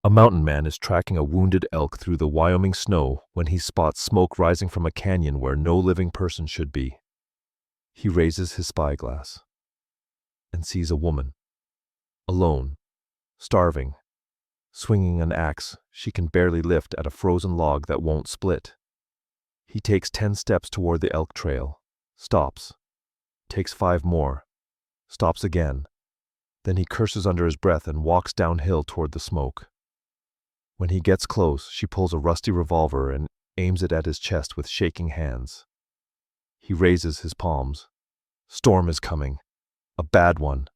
A mountain man is tracking a wounded elk through the Wyoming snow when he spots smoke rising from a canyon where no living person should be. He raises his spyglass and sees a woman, alone, starving, swinging an axe she can barely lift at a frozen log that won't split. He takes 10 steps toward the elk trail, stops, takes 5 more, stops again. Then he curses under his breath and walks downhill toward the smoke. When he gets close, she pulls a rusty revolver and aims it at his chest with shaking hands. He raises his palms. Storm is coming. A bad one.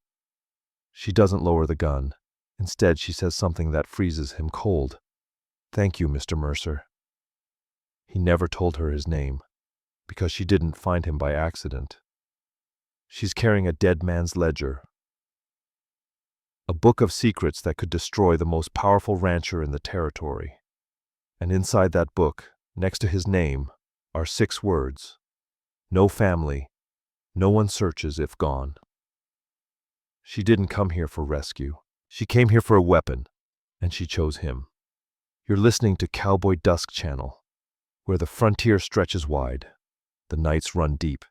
She doesn't lower the gun. Instead, she says something that freezes him cold. "Thank you, Mr. Mercer." He never told her his name, because she didn't find him by accident. She's carrying a dead man's ledger, a book of secrets that could destroy the most powerful rancher in the territory. And inside that book, next to his name, are 6 words. No family, no one searches if gone. She didn't come here for rescue. She came here for a weapon, and she chose him. You're listening to Cowboy Dusk channel, where the frontier stretches wide, the nights run deep,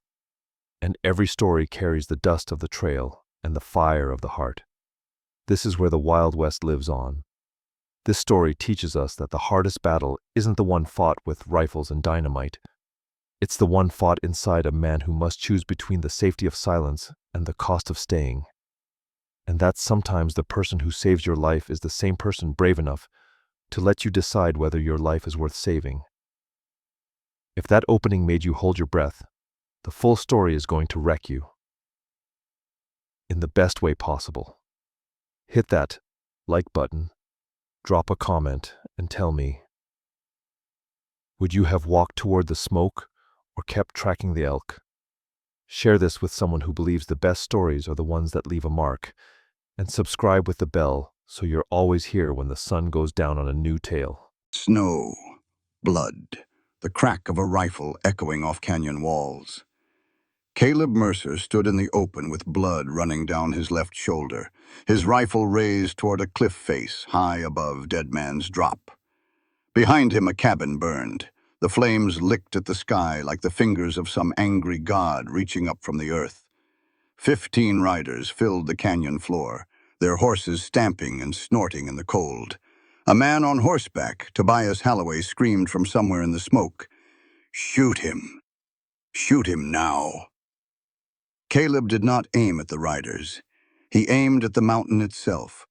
and every story carries the dust of the trail and the fire of the heart. This is where the Wild West lives on. This story teaches us that the hardest battle isn't the one fought with rifles and dynamite. It's the one fought inside a man who must choose between the safety of silence and the cost of staying. And that sometimes the person who saves your life is the same person brave enough to let you decide whether your life is worth saving. If that opening made you hold your breath, the full story is going to wreck you. In the best way possible. Hit that like button, drop a comment, and tell me, would you have walked toward the smoke or kept tracking the elk? Share this with someone who believes the best stories are the ones that leave a mark, and subscribe with the bell so you're always here when the sun goes down on a new tale. Snow, blood, the crack of a rifle echoing off canyon walls. Caleb Mercer stood in the open with blood running down his left shoulder, his rifle raised toward a cliff face high above Dead Man's Drop. Behind him a cabin burned. The flames licked at the sky like the fingers of some angry god reaching up from the earth. 15 riders filled the canyon floor, their horses stamping and snorting in the cold. A man on horseback, Tobias Halloway, screamed from somewhere in the smoke, "Shoot him! Shoot him now!" Caleb did not aim at the riders. He aimed at the mountain itself,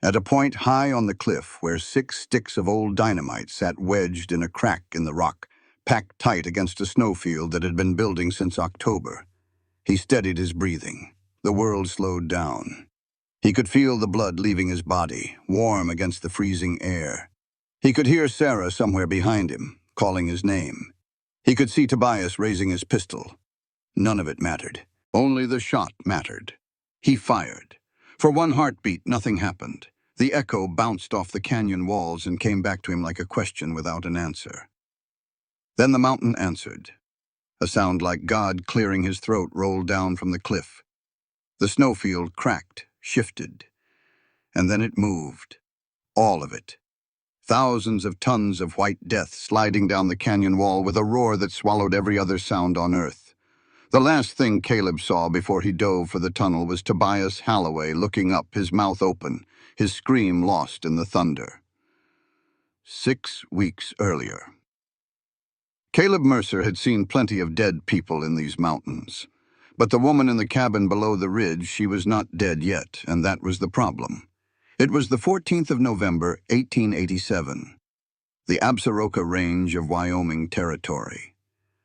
at a point high on the cliff where 6 sticks of old dynamite sat wedged in a crack in the rock, packed tight against a snowfield that had been building since October. He steadied his breathing. The world slowed down. He could feel the blood leaving his body, warm against the freezing air. He could hear Sarah somewhere behind him, calling his name. He could see Tobias raising his pistol. None of it mattered. Only the shot mattered. He fired. For one heartbeat, nothing happened. The echo bounced off the canyon walls and came back to him like a question without an answer. Then the mountain answered. A sound like God clearing his throat rolled down from the cliff. The snowfield cracked, shifted, and then it moved. All of it. Thousands of tons of white death sliding down the canyon wall with a roar that swallowed every other sound on earth. The last thing Caleb saw before he dove for the tunnel was Tobias Halloway looking up, his mouth open, his scream lost in the thunder. 6 weeks earlier. Caleb Mercer had seen plenty of dead people in these mountains. But the woman in the cabin below the ridge, she was not dead yet, and that was the problem. It was the 14th of November, 1887. The Absaroka Range of Wyoming Territory.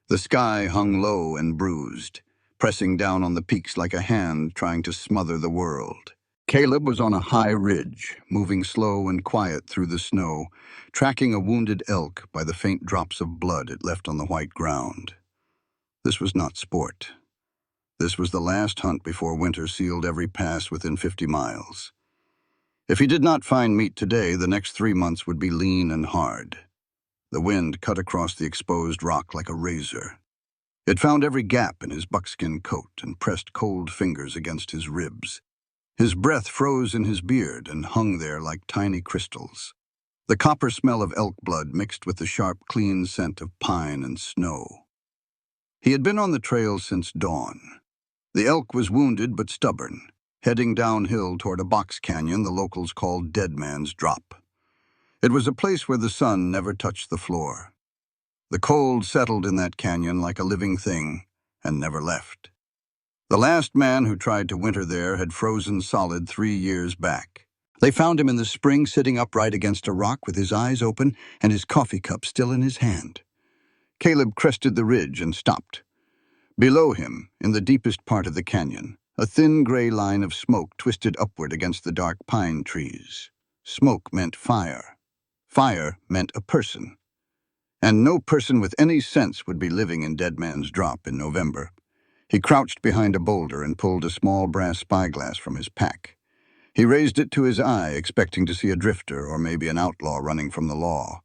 The sky hung low and bruised, pressing down on the peaks like a hand trying to smother the world. Caleb was on a high ridge, moving slow and quiet through the snow, tracking a wounded elk by the faint drops of blood it left on the white ground. This was not sport. This was the last hunt before winter sealed every pass within 50 miles. If he did not find meat today, the next 3 months would be lean and hard. The wind cut across the exposed rock like a razor. It found every gap in his buckskin coat and pressed cold fingers against his ribs. His breath froze in his beard and hung there like tiny crystals. The copper smell of elk blood mixed with the sharp, clean scent of pine and snow. He had been on the trail since dawn. The elk was wounded but stubborn, heading downhill toward a box canyon the locals called Dead Man's Drop. It was a place where the sun never touched the floor. The cold settled in that canyon like a living thing and never left. The last man who tried to winter there had frozen solid 3 years back. They found him in the spring sitting upright against a rock with his eyes open and his coffee cup still in his hand. Caleb crested the ridge and stopped. Below him, in the deepest part of the canyon, a thin gray line of smoke twisted upward against the dark pine trees. Smoke meant fire. Fire meant a person. And no person with any sense would be living in Dead Man's Drop in November. He crouched behind a boulder and pulled a small brass spyglass from his pack. He raised it to his eye, expecting to see a drifter or maybe an outlaw running from the law.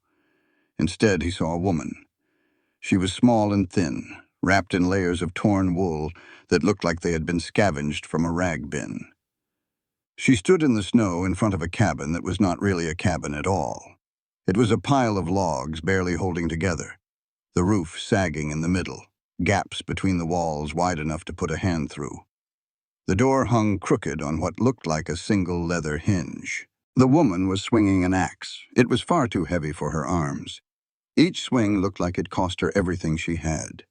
Instead, he saw a woman. She was small and thin, wrapped in layers of torn wool that looked like they had been scavenged from a rag bin. She stood in the snow in front of a cabin that was not really a cabin at all. It was a pile of logs barely holding together, the roof sagging in the middle, gaps between the walls wide enough to put a hand through. The door hung crooked on what looked like a single leather hinge. The woman was swinging an axe. It was far too heavy for her arms. Each swing looked like it cost her everything she had.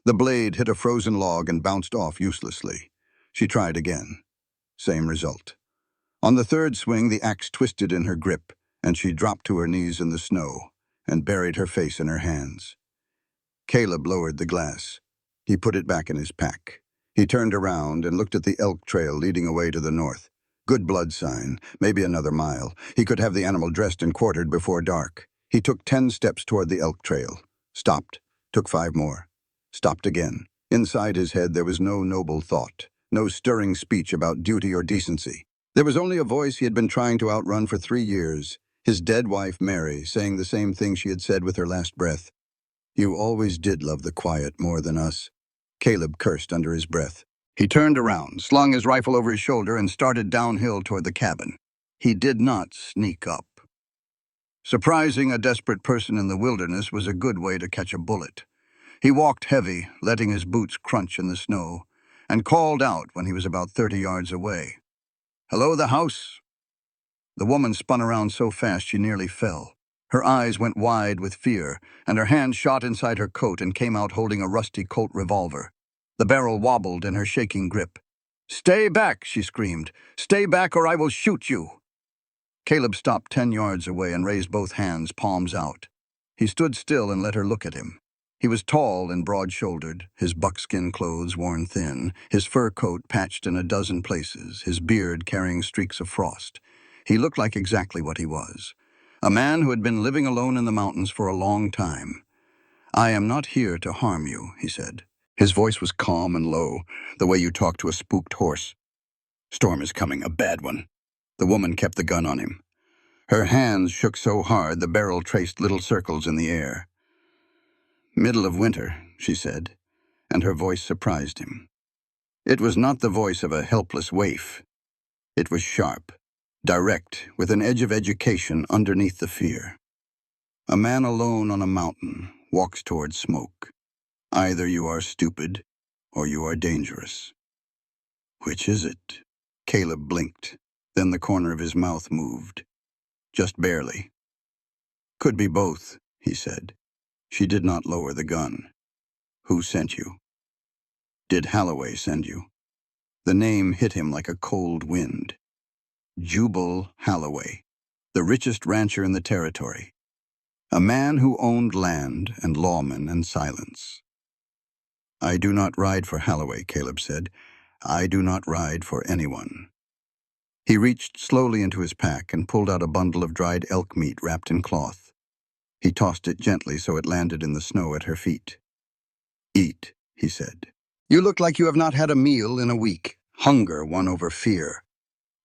The blade hit a frozen log and bounced off uselessly. She tried again. Same result. On the third swing, the axe twisted in her grip, and she dropped to her knees in the snow and buried her face in her hands. Caleb lowered the glass. He put it back in his pack. He turned around and looked at the elk trail leading away to the north. Good blood sign, maybe another mile. He could have the animal dressed and quartered before dark. He took 10 steps toward the elk trail. Stopped. Took 5 more. Stopped again. Inside his head there was no noble thought, no stirring speech about duty or decency. There was only a voice he had been trying to outrun for 3 years, his dead wife Mary, saying the same thing she had said with her last breath. "You always did love the quiet more than us." Caleb cursed under his breath. He turned around, slung his rifle over his shoulder, and started downhill toward the cabin. He did not sneak up. Surprising a desperate person in the wilderness was a good way to catch a bullet. He walked heavy, letting his boots crunch in the snow, and called out when he was about 30 yards away. "Hello, the house?" The woman spun around so fast she nearly fell. Her eyes went wide with fear, and her hand shot inside her coat and came out holding a rusty Colt revolver. The barrel wobbled in her shaking grip. "Stay back," she screamed. "Stay back or I will shoot you." Caleb stopped 10 yards away and raised both hands, palms out. He stood still and let her look at him. He was tall and broad-shouldered, his buckskin clothes worn thin, his fur coat patched in a dozen places, his beard carrying streaks of frost. He looked like exactly what he was. A man who had been living alone in the mountains for a long time. "I am not here to harm you," he said. His voice was calm and low, the way you talk to a spooked horse. "Storm is coming, a bad one." The woman kept the gun on him. Her hands shook so hard the barrel traced little circles in the air. "Middle of winter," she said, and her voice surprised him. It was not the voice of a helpless waif. It was sharp, direct, with an edge of education underneath the fear. A man alone on a mountain walks toward smoke. Either you are stupid or you are dangerous. Which is it? Caleb blinked. Then the corner of his mouth moved. Just barely. "Could be both," he said. She did not lower the gun. "Who sent you?" "Did Holloway send you?" The name hit him like a cold wind. Jubal Holloway, the richest rancher in the territory. A man who owned land and lawmen and silence. "I do not ride for Holloway," Caleb said. "I do not ride for anyone." He reached slowly into his pack and pulled out a bundle of dried elk meat wrapped in cloth. He tossed it gently so it landed in the snow at her feet. "Eat," he said. "You look like you have not had a meal in a week." Hunger won over fear.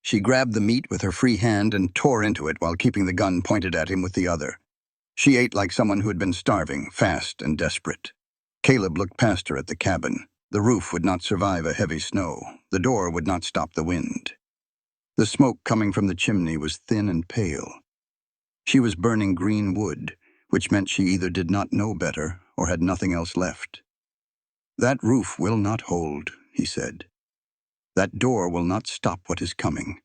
She grabbed the meat with her free hand and tore into it while keeping the gun pointed at him with the other. She ate like someone who had been starving, fast and desperate. Caleb looked past her at the cabin. The roof would not survive a heavy snow. The door would not stop the wind. The smoke coming from the chimney was thin and pale. She was burning green wood, which meant she either did not know better or had nothing else left. "That roof will not hold," he said. "That door will not stop what is coming.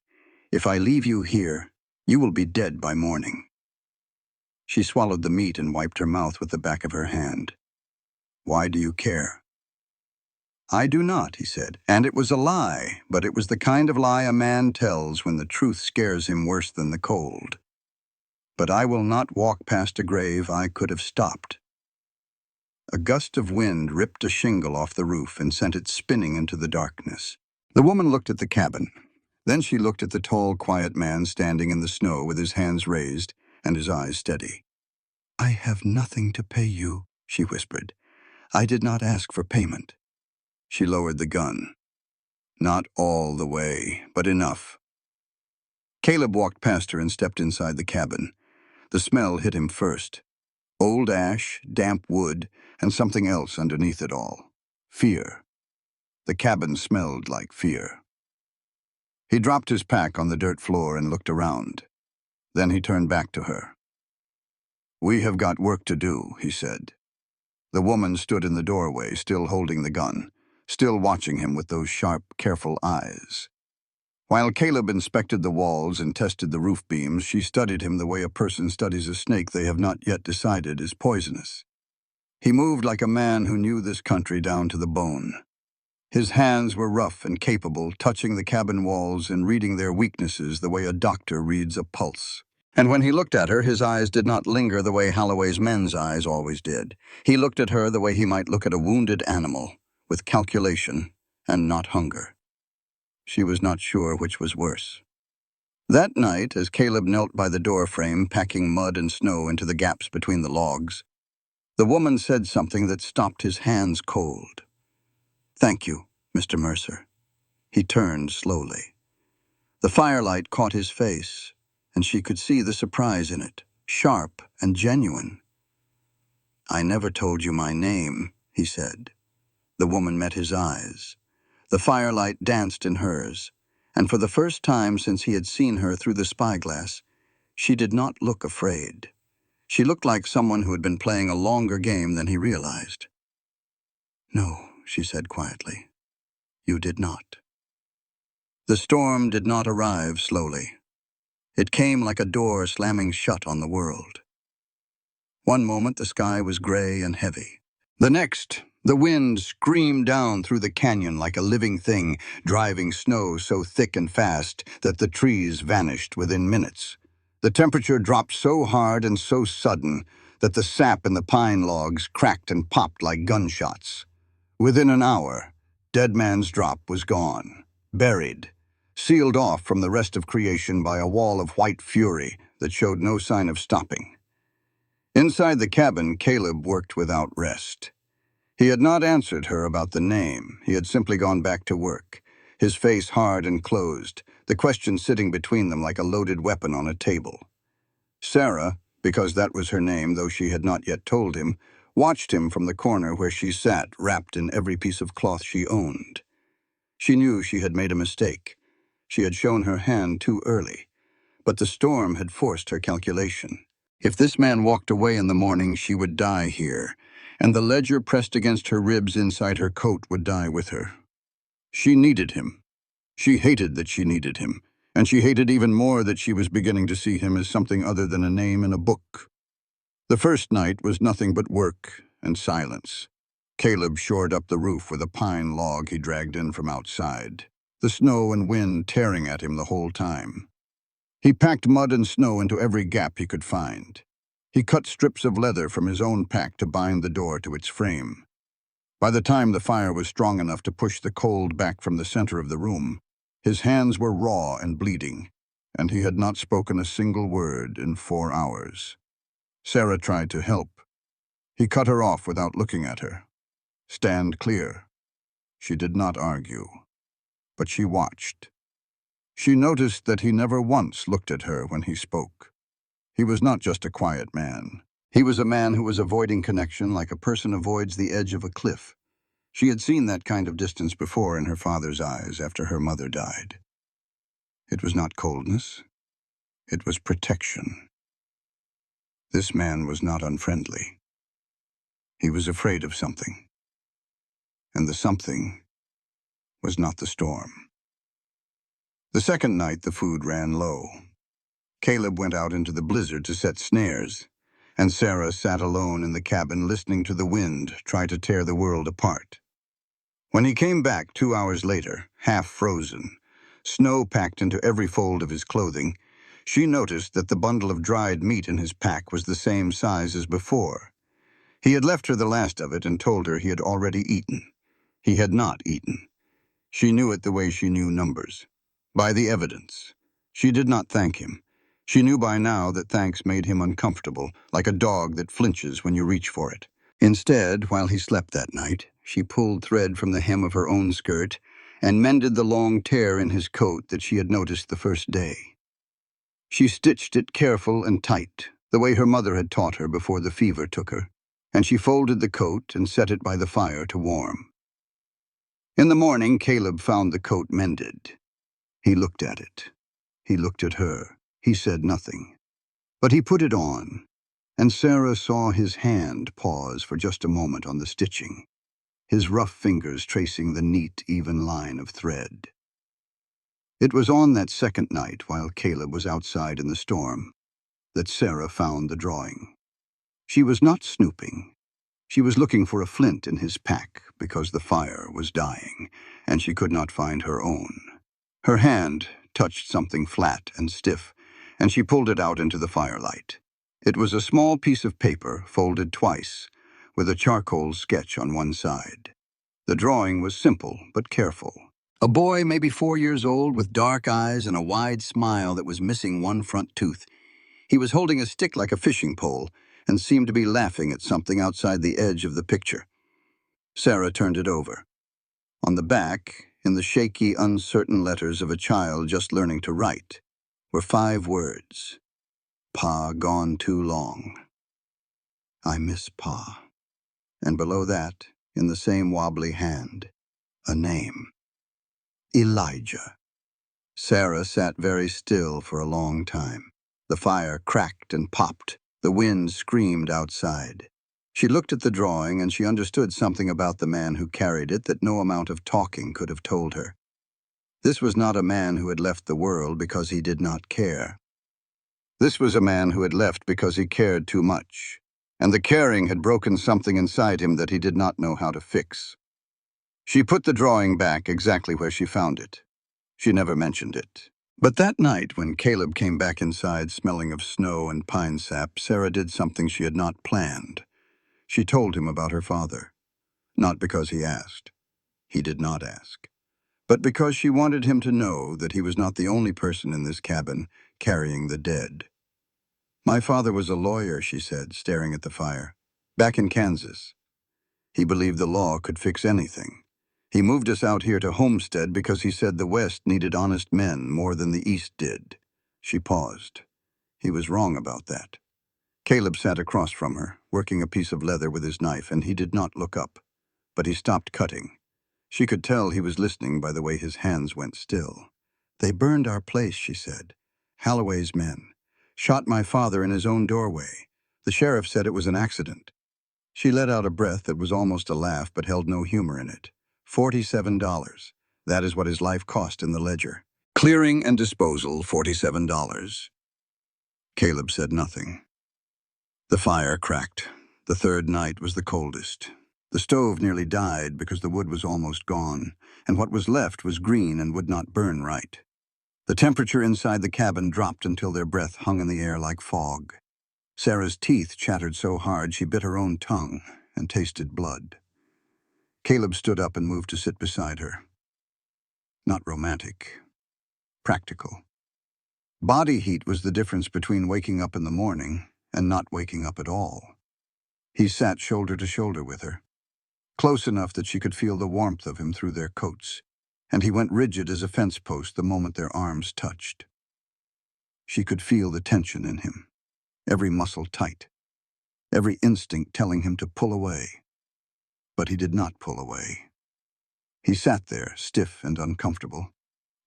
If I leave you here, you will be dead by morning." She swallowed the meat and wiped her mouth with the back of her hand. "Why do you care?" "I do not," he said, and it was a lie, but it was the kind of lie a man tells when the truth scares him worse than the cold. "But I will not walk past a grave I could have stopped." A gust of wind ripped a shingle off the roof and sent it spinning into the darkness. The woman looked at the cabin. Then she looked at the tall, quiet man standing in the snow with his hands raised and his eyes steady. "I have nothing to pay you," she whispered. "I did not ask for payment." She lowered the gun. "Not all the way, but enough." Caleb walked past her and stepped inside the cabin. The smell hit him first. Old ash, damp wood, and something else underneath it all. Fear. The cabin smelled like fear. He dropped his pack on the dirt floor and looked around. Then he turned back to her. "We have got work to do," he said. The woman stood in the doorway, still holding the gun, still watching him with those sharp, careful eyes. While Caleb inspected the walls and tested the roof beams, she studied him the way a person studies a snake they have not yet decided is poisonous. He moved like a man who knew this country down to the bone. His hands were rough and capable, touching the cabin walls and reading their weaknesses the way a doctor reads a pulse. And when he looked at her, his eyes did not linger the way Holloway's men's eyes always did. He looked at her the way he might look at a wounded animal, with calculation and not hunger. She was not sure which was worse. That night, as Caleb knelt by the door frame, packing mud and snow into the gaps between the logs, the woman said something that stopped his hands cold. "Thank you, Mr. Mercer." He turned slowly. The firelight caught his face, and she could see the surprise in it, sharp and genuine. "I never told you my name," he said. The woman met his eyes. The firelight danced in hers, and for the first time since he had seen her through the spyglass, she did not look afraid. She looked like someone who had been playing a longer game than he realized. "No," she said quietly. "You did not." The storm did not arrive slowly. It came like a door slamming shut on the world. One moment the sky was gray and heavy. The next, the wind screamed down through the canyon like a living thing, driving snow so thick and fast that the trees vanished within minutes. The temperature dropped so hard and so sudden that the sap in the pine logs cracked and popped like gunshots. Within an hour, Dead Man's Drop was gone, buried, sealed off from the rest of creation by a wall of white fury that showed no sign of stopping. Inside the cabin, Caleb worked without rest. He had not answered her about the name. He had simply gone back to work, his face hard and closed, the question sitting between them like a loaded weapon on a table. Sarah, because that was her name, though she had not yet told him, watched him from the corner where she sat, wrapped in every piece of cloth she owned. She knew she had made a mistake. She had shown her hand too early, but the storm had forced her calculation. If this man walked away in the morning, she would die here, and the ledger pressed against her ribs inside her coat would die with her. She needed him. She hated that she needed him, and she hated even more that she was beginning to see him as something other than a name in a book. The first night was nothing but work and silence. Caleb shored up the roof with a pine log he dragged in from outside, the snow and wind tearing at him the whole time. He packed mud and snow into every gap he could find. He cut strips of leather from his own pack to bind the door to its frame. By the time the fire was strong enough to push the cold back from the center of the room, his hands were raw and bleeding, and he had not spoken a single word in 4 hours. Sarah tried to help. He cut her off without looking at her. "Stand clear." She did not argue, but she watched. She noticed that he never once looked at her when he spoke. He was not just a quiet man. He was a man who was avoiding connection like a person avoids the edge of a cliff. She had seen that kind of distance before in her father's eyes after her mother died. It was not coldness. It was protection. This man was not unfriendly. He was afraid of something, and the something was not the storm. The second night, the food ran low. Caleb went out into the blizzard to set snares, and Sarah sat alone in the cabin listening to the wind try to tear the world apart. When he came back 2 hours later, half frozen, snow packed into every fold of his clothing, she noticed that the bundle of dried meat in his pack was the same size as before. He had left her the last of it and told her he had already eaten. He had not eaten. She knew it the way she knew numbers, by the evidence. She did not thank him. She knew by now that thanks made him uncomfortable, like a dog that flinches when you reach for it. Instead, while he slept that night, she pulled thread from the hem of her own skirt and mended the long tear in his coat that she had noticed the first day. She stitched it careful and tight, the way her mother had taught her before the fever took her, and she folded the coat and set it by the fire to warm. In the morning, Caleb found the coat mended. He looked at it. He looked at her. He said nothing. But he put it on, and Sarah saw his hand pause for just a moment on the stitching, his rough fingers tracing the neat, even line of thread. It was on that second night, while Caleb was outside in the storm, that Sarah found the drawing. She was not snooping. She was looking for a flint in his pack because the fire was dying, and she could not find her own. Her hand touched something flat and stiff, and she pulled it out into the firelight. It was a small piece of paper folded twice, with a charcoal sketch on one side. The drawing was simple but careful. A boy, maybe 4 years old, with dark eyes and a wide smile that was missing one front tooth. He was holding a stick like a fishing pole and seemed to be laughing at something outside the edge of the picture. Sarah turned it over. On the back, in the shaky, uncertain letters of a child just learning to write, were 5 words. Pa gone too long. I miss Pa. And below that, in the same wobbly hand, a name. Elijah. Sarah sat very still for a long time. The fire cracked and popped. The wind screamed outside. She looked at the drawing and she understood something about the man who carried it that no amount of talking could have told her. This was not a man who had left the world because he did not care. This was a man who had left because he cared too much, and the caring had broken something inside him that he did not know how to fix. She put the drawing back exactly where she found it. She never mentioned it. But that night, when Caleb came back inside smelling of snow and pine sap, Sarah did something she had not planned. She told him about her father. Not because he asked. He did not ask. But because she wanted him to know that he was not the only person in this cabin carrying the dead. My father was a lawyer, she said, staring at the fire. Back in Kansas. He believed the law could fix anything. He moved us out here to Homestead because he said the West needed honest men more than the East did. She paused. He was wrong about that. Caleb sat across from her, working a piece of leather with his knife, and he did not look up. But he stopped cutting. She could tell he was listening by the way his hands went still. They burned our place, she said. Holloway's men. Shot my father in his own doorway. The sheriff said it was an accident. She let out a breath that was almost a laugh but held no humor in it. $47. That is what his life cost in the ledger. Clearing and disposal, $47. Caleb said nothing. The fire cracked. The third night was the coldest. The stove nearly died because the wood was almost gone, and what was left was green and would not burn right. The temperature inside the cabin dropped until their breath hung in the air like fog. Sarah's teeth chattered so hard she bit her own tongue and tasted blood. Caleb stood up and moved to sit beside her. Not romantic. Practical. Body heat was the difference between waking up in the morning and not waking up at all. He sat shoulder to shoulder with her, close enough that she could feel the warmth of him through their coats, and he went rigid as a fence post the moment their arms touched. She could feel the tension in him, every muscle tight, every instinct telling him to pull away. But he did not pull away. He sat there, stiff and uncomfortable,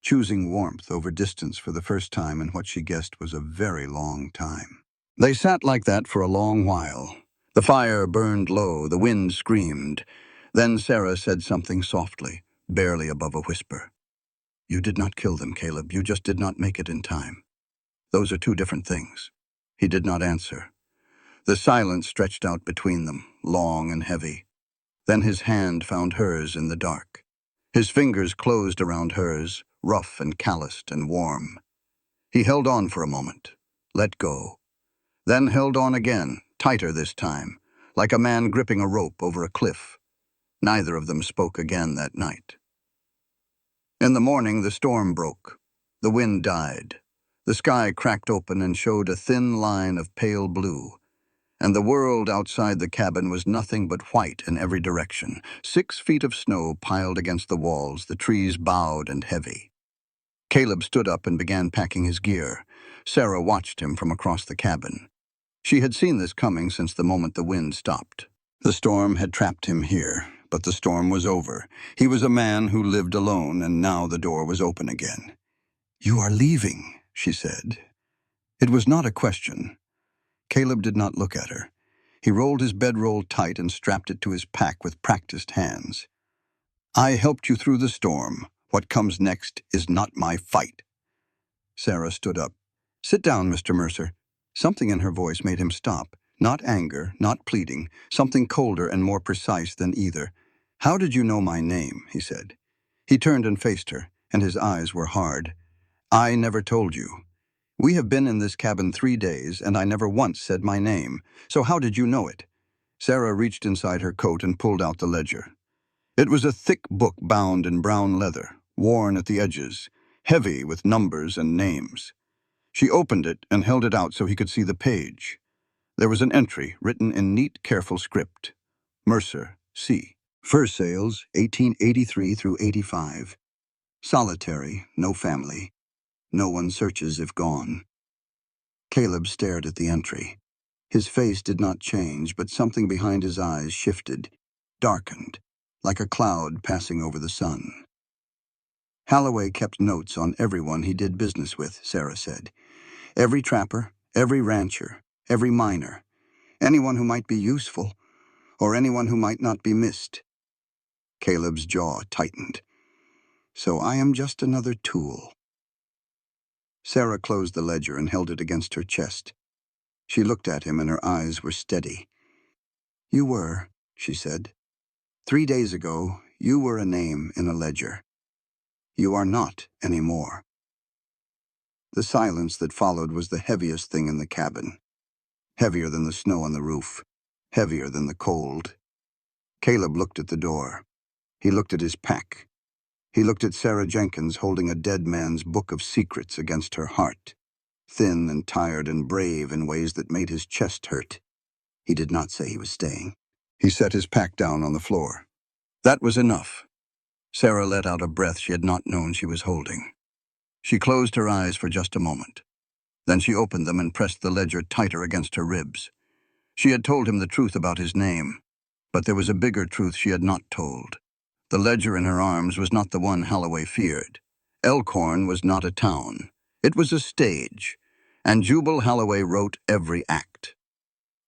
choosing warmth over distance for the first time in what she guessed was a very long time. They sat like that for a long while. The fire burned low, the wind screamed. Then Sarah said something softly, barely above a whisper. "You did not kill them, Caleb. You just did not make it in time. Those are two different things." He did not answer. The silence stretched out between them, long and heavy. Then his hand found hers in the dark. His fingers closed around hers, rough and calloused and warm. He held on for a moment, let go, then held on again, tighter this time, like a man gripping a rope over a cliff. Neither of them spoke again that night. In the morning, the storm broke. The wind died. The sky cracked open and showed a thin line of pale blue. And the world outside the cabin was nothing but white in every direction. 6 feet of snow piled against the walls, the trees bowed and heavy. Caleb stood up and began packing his gear. Sarah watched him from across the cabin. She had seen this coming since the moment the wind stopped. The storm had trapped him here, but the storm was over. He was a man who lived alone, and now the door was open again. "You are leaving," she said. It was not a question. Caleb did not look at her. He rolled his bedroll tight and strapped it to his pack with practiced hands. "I helped you through the storm. What comes next is not my fight." Sarah stood up. "Sit down, Mr. Mercer." Something in her voice made him stop. Not anger, not pleading, something colder and more precise than either. "How did you know my name?" he said. He turned and faced her, and his eyes were hard. "I never told you. We have been in this cabin 3 days, and I never once said my name. So how did you know it?" Sarah reached inside her coat and pulled out the ledger. It was a thick book bound in brown leather, worn at the edges, heavy with numbers and names. She opened it and held it out so he could see the page. There was an entry written in neat, careful script. Mercer, C. Fur sales, 1883 through 85. Solitary, no family. No one searches if gone. Caleb stared at the entry. His face did not change, but something behind his eyes shifted, darkened, like a cloud passing over the sun. Holloway kept notes on everyone he did business with, Sarah said. Every trapper, every rancher, every miner, anyone who might be useful, or anyone who might not be missed. Caleb's jaw tightened. So I am just another tool. Sarah closed the ledger and held it against her chest. She looked at him and her eyes were steady. "You were," she said. "3 days ago, you were a name in a ledger. You are not anymore." The silence that followed was the heaviest thing in the cabin. Heavier than the snow on the roof. Heavier than the cold. Caleb looked at the door. He looked at his pack. He looked at Sarah Jenkins holding a dead man's book of secrets against her heart. Thin and tired and brave in ways that made his chest hurt. He did not say he was staying. He set his pack down on the floor. That was enough. Sarah let out a breath she had not known she was holding. She closed her eyes for just a moment. Then she opened them and pressed the ledger tighter against her ribs. She had told him the truth about his name, but there was a bigger truth she had not told. The ledger in her arms was not the one Holloway feared. Elkhorn was not a town. It was a stage, and Jubal Holloway wrote every act.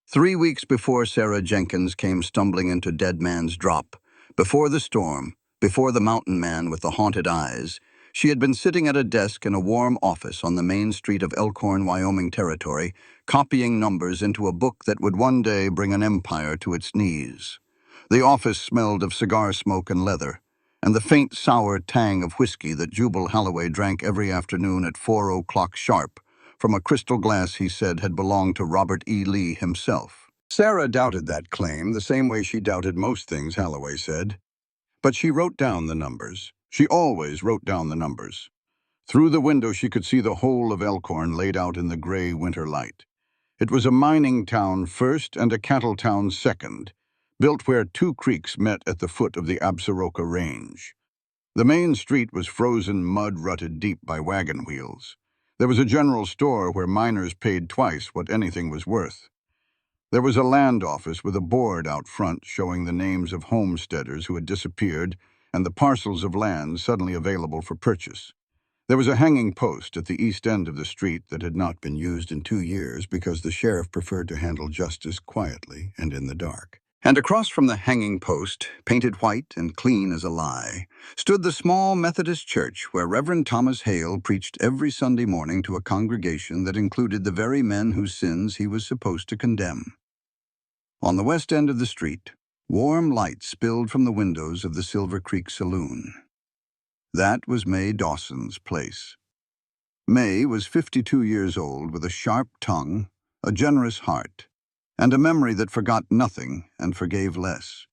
3 weeks before Sarah Jenkins came stumbling into Dead Man's Drop, before the storm, before the mountain man with the haunted eyes, she had been sitting at a desk in a warm office on the main street of Elkhorn, Wyoming territory, copying numbers into a book that would one day bring an empire to its knees. The office smelled of cigar smoke and leather, and the faint sour tang of whiskey that Jubal Holloway drank every afternoon at 4 o'clock sharp, from a crystal glass he said had belonged to Robert E. Lee himself. Sarah doubted that claim the same way she doubted most things Holloway said. But she wrote down the numbers. She always wrote down the numbers. Through the window she could see the whole of Elkhorn laid out in the gray winter light. It was a mining town first and a cattle town second, built where 2 creeks met at the foot of the Absaroka Range. The main street was frozen mud rutted deep by wagon wheels. There was a general store where miners paid twice what anything was worth. There was a land office with a board out front showing the names of homesteaders who had disappeared and the parcels of land suddenly available for purchase. There was a hanging post at the east end of the street that had not been used in 2 years because the sheriff preferred to handle justice quietly and in the dark. And across from the hanging post, painted white and clean as a lie, stood the small Methodist church where Reverend Thomas Hale preached every Sunday morning to a congregation that included the very men whose sins he was supposed to condemn. On the west end of the street, warm light spilled from the windows of the Silver Creek Saloon. That was May Dawson's place. May was 52 years old with a sharp tongue, a generous heart, and a memory that forgot nothing and forgave less.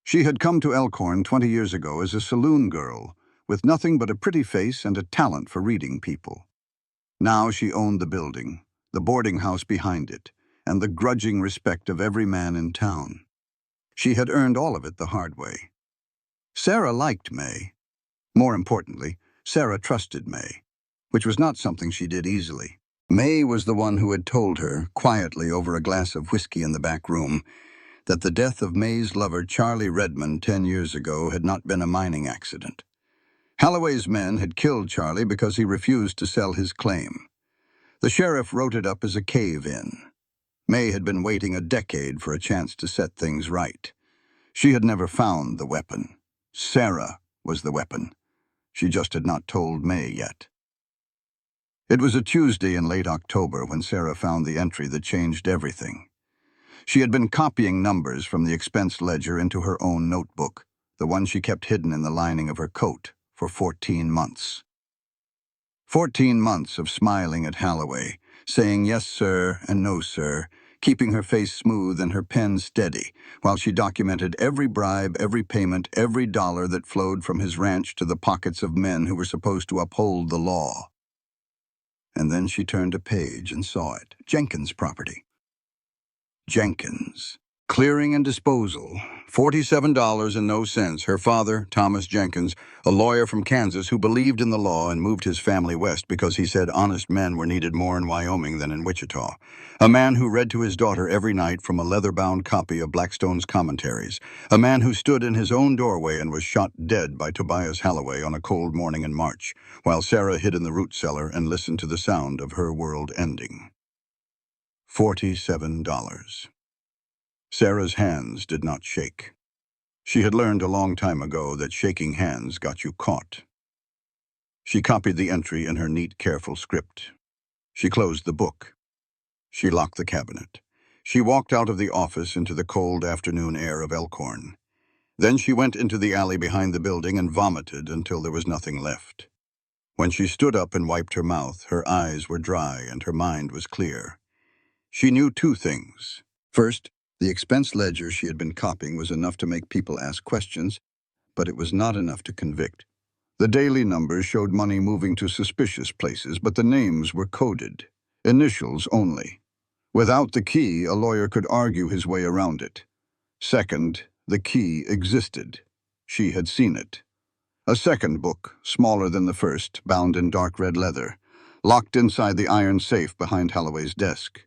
She had come to Elkhorn 20 years ago as a saloon girl, with nothing but a pretty face and a talent for reading people. Now she owned the building, the boarding house behind it, and the grudging respect of every man in town. She had earned all of it the hard way. Sarah liked May. More importantly, Sarah trusted May, which was not something she did easily. May was the one who had told her, quietly over a glass of whiskey in the back room, that the death of May's lover Charlie Redmond 10 years ago had not been a mining accident. Holloway's men had killed Charlie because he refused to sell his claim. The sheriff wrote it up as a cave-in. May had been waiting a decade for a chance to set things right. She had never found the weapon. Sarah was the weapon. She just had not told May yet. It was a Tuesday in late October when Sarah found the entry that changed everything. She had been copying numbers from the expense ledger into her own notebook, the one she kept hidden in the lining of her coat, for 14 months. 14 months of smiling at Holloway, saying yes, sir, and no, sir, keeping her face smooth and her pen steady, while she documented every bribe, every payment, every dollar that flowed from his ranch to the pockets of men who were supposed to uphold the law. And then she turned a page and saw it. Jenkins' property. Jenkins. Clearing and disposal. $47 and no cents. Her father, Thomas Jenkins, a lawyer from Kansas who believed in the law and moved his family west because he said honest men were needed more in Wyoming than in Wichita. A man who read to his daughter every night from a leather-bound copy of Blackstone's commentaries. A man who stood in his own doorway and was shot dead by Tobias Holloway on a cold morning in March, while Sarah hid in the root cellar and listened to the sound of her world ending. $47. Sarah's hands did not shake. She had learned a long time ago that shaking hands got you caught. She copied the entry in her neat, careful script. She closed the book. She locked the cabinet. She walked out of the office into the cold afternoon air of Elkhorn. Then she went into the alley behind the building and vomited until there was nothing left. When she stood up and wiped her mouth, her eyes were dry and her mind was clear. She knew two things. First, the expense ledger she had been copying was enough to make people ask questions, but it was not enough to convict. The daily numbers showed money moving to suspicious places, but the names were coded, initials only. Without the key, a lawyer could argue his way around it. Second, the key existed. She had seen it. A second book, smaller than the first, bound in dark red leather, locked inside the iron safe behind Holloway's desk.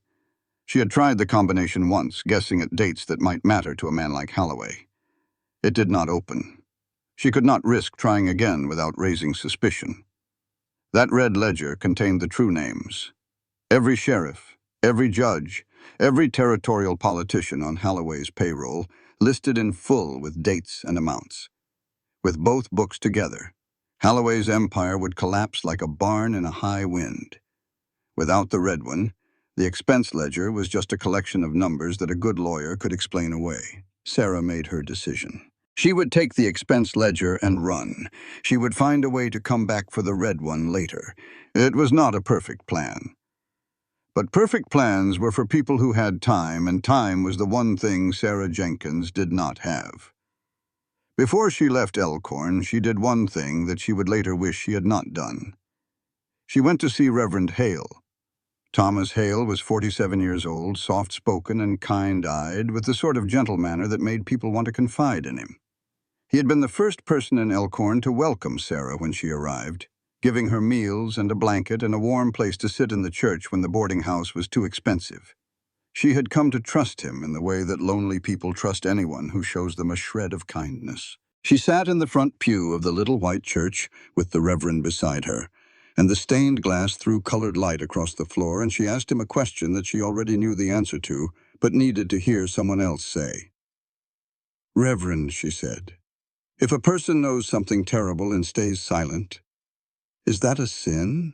She had tried the combination once, guessing at dates that might matter to a man like Holloway. It did not open. She could not risk trying again without raising suspicion. That red ledger contained the true names. Every sheriff, every judge, every territorial politician on Holloway's payroll, listed in full with dates and amounts. With both books together, Holloway's empire would collapse like a barn in a high wind. Without the red one, the expense ledger was just a collection of numbers that a good lawyer could explain away. Sarah made her decision. She would take the expense ledger and run. She would find a way to come back for the red one later. It was not a perfect plan. But perfect plans were for people who had time, and time was the one thing Sarah Jenkins did not have. Before she left Elkhorn, she did one thing that she would later wish she had not done. She went to see Reverend Hale. Thomas Hale was 47 years old, soft-spoken and kind-eyed, with the sort of gentle manner that made people want to confide in him. He had been the first person in Elkhorn to welcome Sarah when she arrived, giving her meals and a blanket and a warm place to sit in the church when the boarding house was too expensive. She had come to trust him in the way that lonely people trust anyone who shows them a shred of kindness. She sat in the front pew of the little white church with the Reverend beside her. and the stained glass threw colored light across the floor, and she asked him a question that she already knew the answer to, but needed to hear someone else say. "Reverend," she said, "if a person knows something terrible and stays silent, is that a sin?"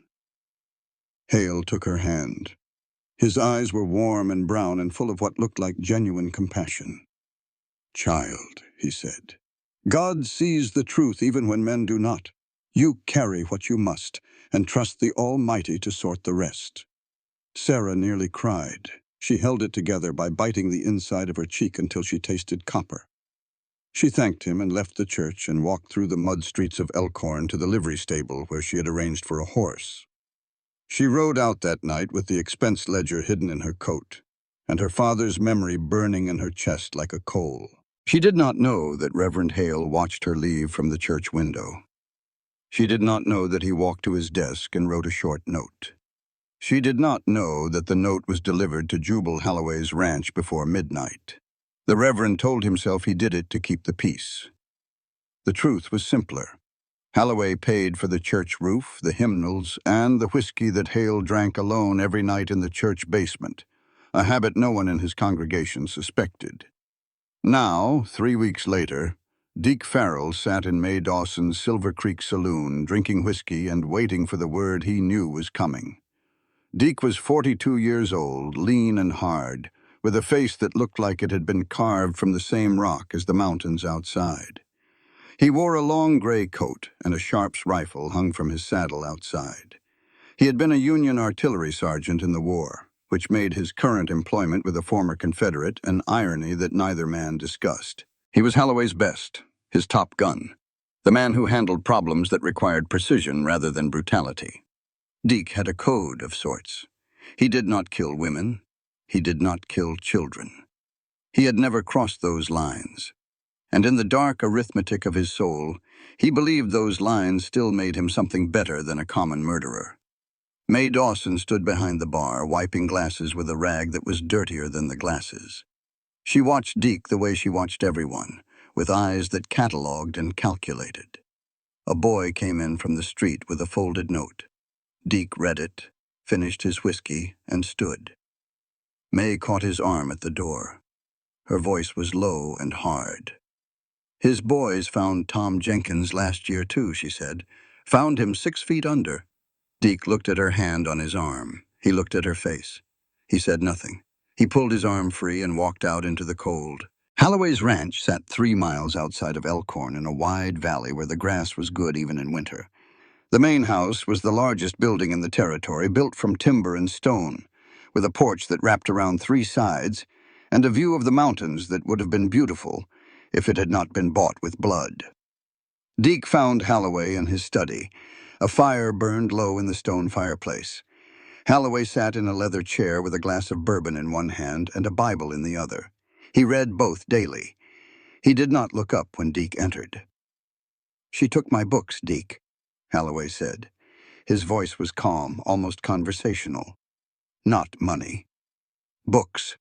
Hale took her hand. His eyes were warm and brown and full of what looked like genuine compassion. "Child," he said, "God sees the truth even when men do not. You carry what you must, and trust the Almighty to sort the rest." Sarah nearly cried. She held it together by biting the inside of her cheek until she tasted copper. She thanked him and left the church and walked through the mud streets of Elkhorn to the livery stable where she had arranged for a horse. She rode out that night with the expense ledger hidden in her coat, and her father's memory burning in her chest like a coal. She did not know that Reverend Hale watched her leave from the church window. She did not know that he walked to his desk and wrote a short note. She did not know that the note was delivered to Jubal Halloway's ranch before midnight. The Reverend told himself he did it to keep the peace. The truth was simpler. Halloway paid for the church roof, the hymnals, and the whiskey that Hale drank alone every night in the church basement, a habit no one in his congregation suspected. Now, 3 weeks later, Deke Farrell sat in May Dawson's Silver Creek saloon, drinking whiskey and waiting for the word he knew was coming. Deke was 42 years old, lean and hard, with a face that looked like it had been carved from the same rock as the mountains outside. He wore a long gray coat, and a Sharps rifle hung from his saddle outside. He had been a Union artillery sergeant in the war, which made his current employment with a former Confederate an irony that neither man discussed. He was Halloway's best, his top gun, the man who handled problems that required precision rather than brutality. Deke had a code of sorts. He did not kill women. He did not kill children. He had never crossed those lines. And in the dark arithmetic of his soul, he believed those lines still made him something better than a common murderer. May Dawson stood behind the bar, wiping glasses with a rag that was dirtier than the glasses. She watched Deke the way she watched everyone, with eyes that catalogued and calculated. A boy came in from the street with a folded note. Deke read it, finished his whiskey, and stood. May caught his arm at the door. Her voice was low and hard. "His boys found Tom Jenkins last year, too," she said. "Found him 6 feet under." Deke looked at her hand on his arm. He looked at her face. He said nothing. He pulled his arm free and walked out into the cold. Halloway's ranch sat 3 miles outside of Elkhorn in a wide valley where the grass was good even in winter. The main house was the largest building in the territory, built from timber and stone, with a porch that wrapped around 3 sides and a view of the mountains that would have been beautiful if it had not been bought with blood. Deke found Halloway in his study. A fire burned low in the stone fireplace. Halloway sat in a leather chair with a glass of bourbon in one hand and a Bible in the other. He read both daily. He did not look up when Deke entered. "She took my books, Deke," Halloway said. His voice was calm, almost conversational. "Not money. Books.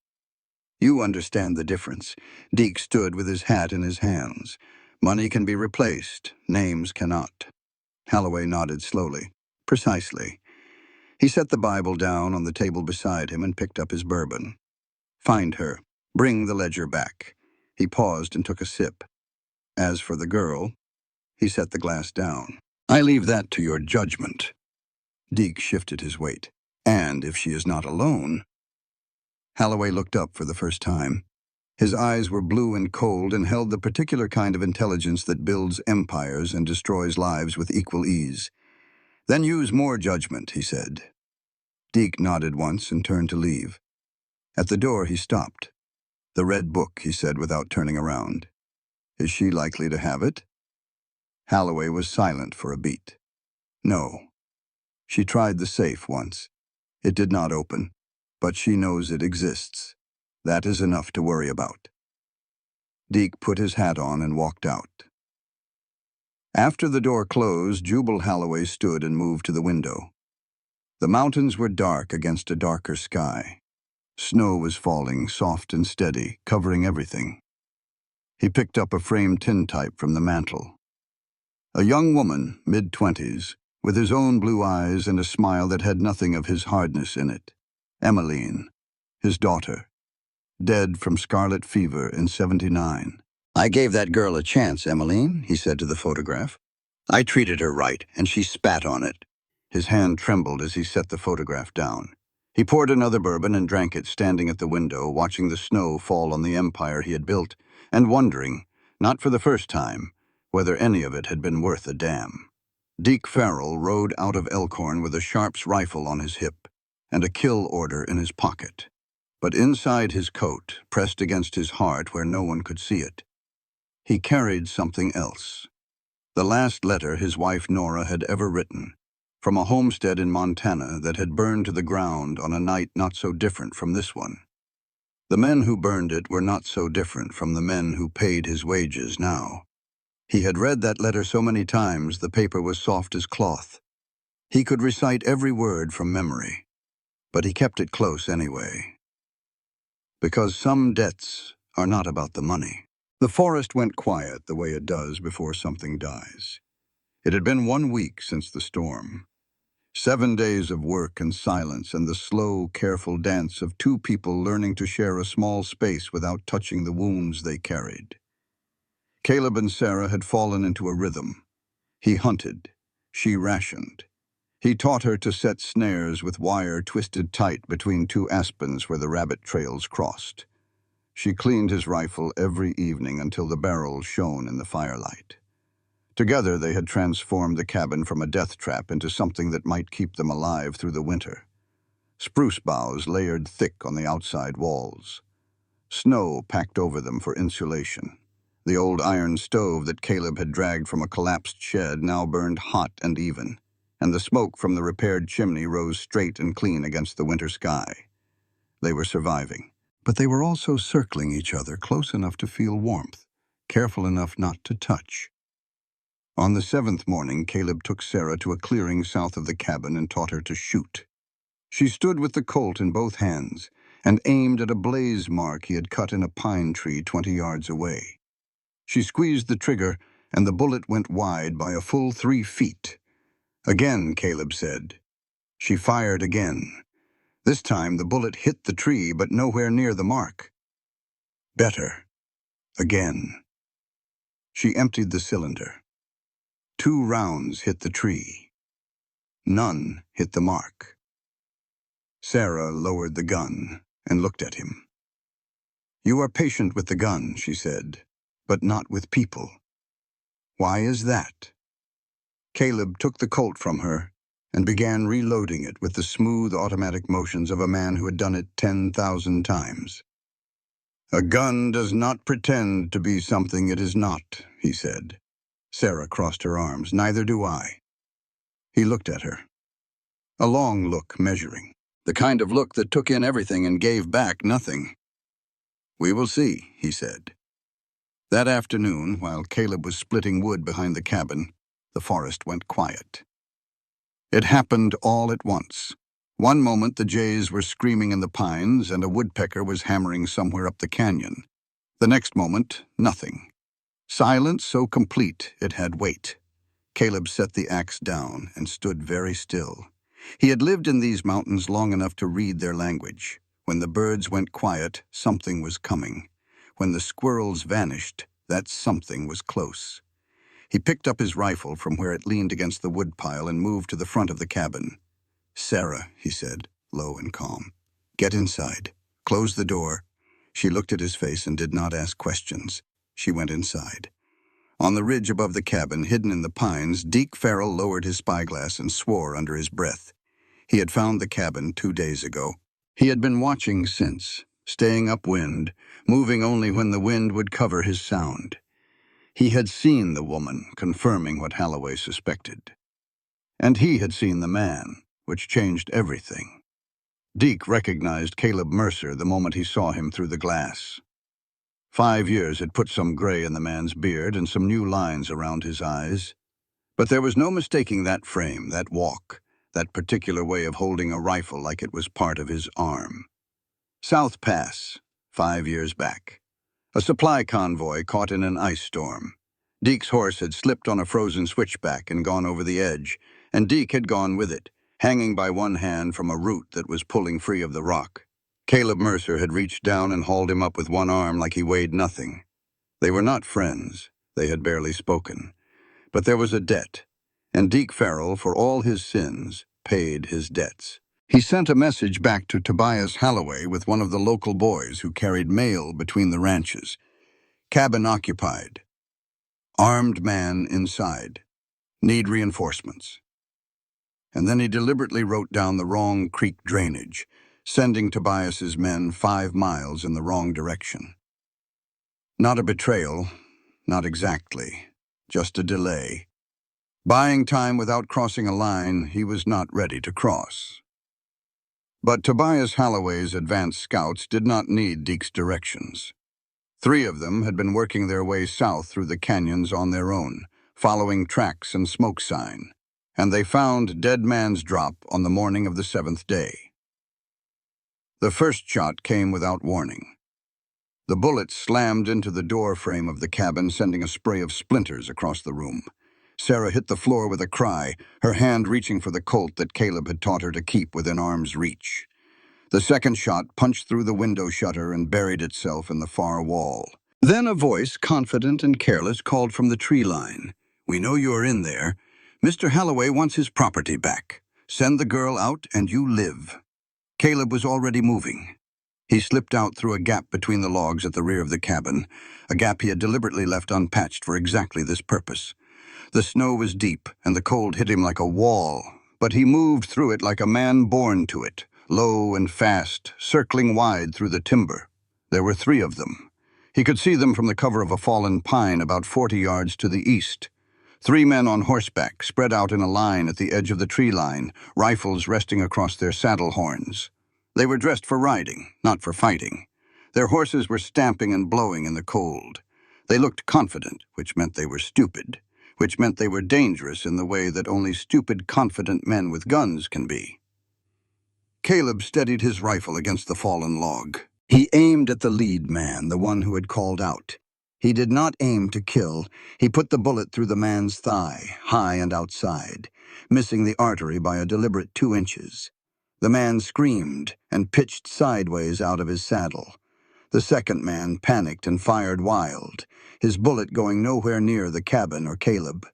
You understand the difference." Deke stood with his hat in his hands. "Money can be replaced. Names cannot." Halloway nodded slowly. "Precisely." He set the Bible down on the table beside him and picked up his bourbon. "Find her. Bring the ledger back." He paused and took a sip. "As for the girl," he set the glass down, "I leave that to your judgment." Deke shifted his weight. "And if she is not alone—" Halloway looked up for the first time. His eyes were blue and cold and held the particular kind of intelligence that builds empires and destroys lives with equal ease. "Then use more judgment," he said. Deke nodded once and turned to leave. At the door he stopped. "The red book," he said without turning around. "Is she likely to have it?" Halloway was silent for a beat. "No. She tried the safe once. It did not open, but she knows it exists. That is enough to worry about." Deke put his hat on and walked out. After the door closed, Jubal Halloway stood and moved to the window. The mountains were dark against a darker sky. Snow was falling, soft and steady, covering everything. He picked up a framed tintype from the mantel. A young woman, mid-20s, with his own blue eyes and a smile that had nothing of his hardness in it. Emmeline, his daughter, dead from scarlet fever in '79. "I gave that girl a chance, Emmeline," he said to the photograph. "I treated her right, and she spat on it." His hand trembled as he set the photograph down. He poured another bourbon and drank it, standing at the window, watching the snow fall on the empire he had built, and wondering, not for the first time, whether any of it had been worth a damn. Deke Farrell rode out of Elkhorn with a Sharps rifle on his hip and a kill order in his pocket. But inside his coat, pressed against his heart where no one could see it, he carried something else. The last letter his wife Nora had ever written, from a homestead in Montana that had burned to the ground on a night not so different from this one. The men who burned it were not so different from the men who paid his wages now. He had read that letter so many times the paper was soft as cloth. He could recite every word from memory, but he kept it close anyway. Because some debts are not about the money. The forest went quiet the way it does before something dies. It had been 1 week since the storm. 7 days of work and silence and the slow, careful dance of two people learning to share a small space without touching the wounds they carried. Caleb and Sarah had fallen into a rhythm. He hunted. She rationed. He taught her to set snares with wire twisted tight between two aspens where the rabbit trails crossed. She cleaned his rifle every evening until the barrel shone in the firelight. Together they had transformed the cabin from a death trap into something that might keep them alive through the winter. Spruce boughs layered thick on the outside walls. Snow packed over them for insulation. The old iron stove that Caleb had dragged from a collapsed shed now burned hot and even, and the smoke from the repaired chimney rose straight and clean against the winter sky. They were surviving, but they were also circling each other close enough to feel warmth, careful enough not to touch. On the 7th morning, Caleb took Sarah to a clearing south of the cabin and taught her to shoot. She stood with the Colt in both hands and aimed at a blaze mark he had cut in a pine tree 20 yards away. She squeezed the trigger, and the bullet went wide by a full 3 feet. "Again," Caleb said. She fired again. This time the bullet hit the tree, but nowhere near the mark. "Better. Again." She emptied the cylinder. 2 rounds hit the tree. None hit the mark. Sarah lowered the gun and looked at him. "You are patient with the gun," she said, "but not with people. Why is that?" Caleb took the Colt from her and began reloading it with the smooth automatic motions of a man who had done it 10,000 times. "A gun does not pretend to be something it is not," he said. Sarah crossed her arms. "Neither do I." He looked at her. A long look, measuring. The kind of look that took in everything and gave back nothing. "We will see," he said. That afternoon, while Caleb was splitting wood behind the cabin, the forest went quiet. It happened all at once. One moment the jays were screaming in the pines and a woodpecker was hammering somewhere up the canyon. The next moment, nothing. Silence so complete it had weight. Caleb set the axe down and stood very still. He had lived in these mountains long enough to read their language. When the birds went quiet, something was coming. When the squirrels vanished, that something was close. He picked up his rifle from where it leaned against the woodpile and moved to the front of the cabin. "Sarah," he said, low and calm, "get inside. Close the door." She looked at his face and did not ask questions. She went inside. On the ridge above the cabin, hidden in the pines, Deke Farrell lowered his spyglass and swore under his breath. He had found the cabin 2 days ago. He had been watching since, staying upwind, moving only when the wind would cover his sound. He had seen the woman, confirming what Holloway suspected. And he had seen the man, which changed everything. Deke recognized Caleb Mercer the moment he saw him through the glass. 5 years had put some gray in the man's beard and some new lines around his eyes. But there was no mistaking that frame, that walk, that particular way of holding a rifle like it was part of his arm. South Pass, 5 years back. A supply convoy caught in an ice storm. Deke's horse had slipped on a frozen switchback and gone over the edge, and Deke had gone with it, hanging by one hand from a root that was pulling free of the rock. Caleb Mercer had reached down and hauled him up with one arm like he weighed nothing. They were not friends. They had barely spoken. But there was a debt, and Deke Farrell, for all his sins, paid his debts. He sent a message back to Tobias Halloway with one of the local boys who carried mail between the ranches. Cabin occupied. Armed man inside. Need reinforcements. And then he deliberately wrote down the wrong creek drainage, sending Tobias's men 5 miles in the wrong direction. Not a betrayal, not exactly, just a delay. Buying time without crossing a line he was not ready to cross. But Tobias Halloway's advance scouts did not need Deke's directions. 3 of them had been working their way south through the canyons on their own, following tracks and smoke sign, and they found Dead Man's Drop on the morning of the 7th day. The first shot came without warning. The bullet slammed into the door frame of the cabin, sending a spray of splinters across the room. Sarah hit the floor with a cry, her hand reaching for the Colt that Caleb had taught her to keep within arm's reach. The second shot punched through the window shutter and buried itself in the far wall. Then a voice, confident and careless, called from the tree line. "We know you are in there. Mr. Halloway wants his property back. Send the girl out and you live." Caleb was already moving. He slipped out through a gap between the logs at the rear of the cabin, a gap he had deliberately left unpatched for exactly this purpose. The snow was deep, and the cold hit him like a wall, but he moved through it like a man born to it, low and fast, circling wide through the timber. There were 3 of them. He could see them from the cover of a fallen pine about 40 yards to the east. 3 men on horseback, spread out in a line at the edge of the tree line, rifles resting across their saddle horns. They were dressed for riding, not for fighting. Their horses were stamping and blowing in the cold. They looked confident, which meant they were stupid, which meant they were dangerous in the way that only stupid, confident men with guns can be. Caleb steadied his rifle against the fallen log. He aimed at the lead man, the one who had called out. He did not aim to kill. He put the bullet through the man's thigh, high and outside, missing the artery by a deliberate 2 inches. The man screamed and pitched sideways out of his saddle. The second man panicked and fired wild, his bullet going nowhere near the cabin or Caleb.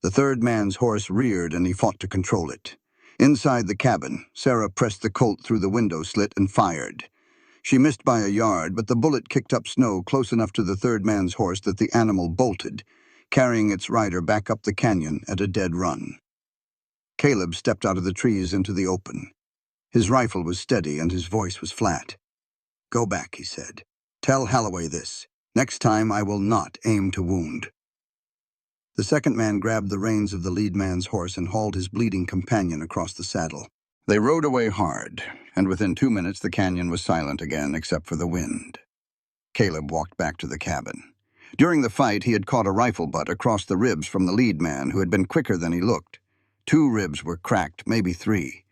The third man's horse reared and he fought to control it. Inside the cabin, Sarah pressed the Colt through the window slit and fired. She missed by a yard, but the bullet kicked up snow close enough to the third man's horse that the animal bolted, carrying its rider back up the canyon at a dead run. Caleb stepped out of the trees into the open. His rifle was steady and his voice was flat. "Go back," he said. "Tell Halloway this. Next time I will not aim to wound." The second man grabbed the reins of the lead man's horse and hauled his bleeding companion across the saddle. They rode away hard, and within 2 minutes the canyon was silent again except for the wind. Caleb walked back to the cabin. During the fight, he had caught a rifle butt across the ribs from the lead man, who had been quicker than he looked. 2 ribs were cracked, maybe 3.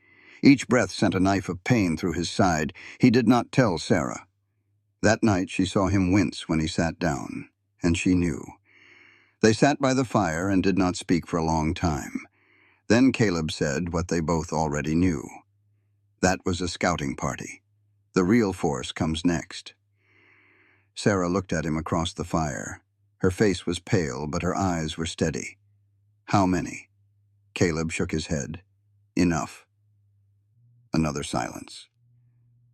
Each breath sent a knife of pain through his side. He did not tell Sarah. That night she saw him wince when he sat down, and she knew. They sat by the fire and did not speak for a long time. Then Caleb said what they both already knew. That was a scouting party. The real force comes next. Sarah looked at him across the fire. Her face was pale, but her eyes were steady. "How many?" Caleb shook his head. "Enough." Another silence.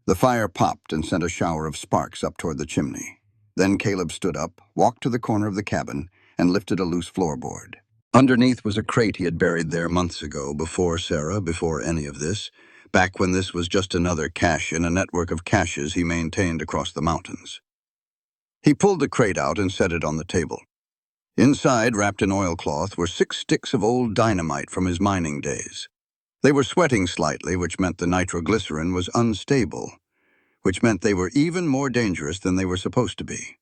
The fire popped and sent a shower of sparks up toward the chimney. Then Caleb stood up, walked to the corner of the cabin, and lifted a loose floorboard. Underneath was a crate he had buried there months ago, before Sarah, before any of this, back when this was just another cache in a network of caches he maintained across the mountains. He pulled the crate out and set it on the table. Inside, wrapped in oilcloth, were 6 sticks of old dynamite from his mining days. They were sweating slightly, which meant the nitroglycerin was unstable, which meant they were even more dangerous than they were supposed to be.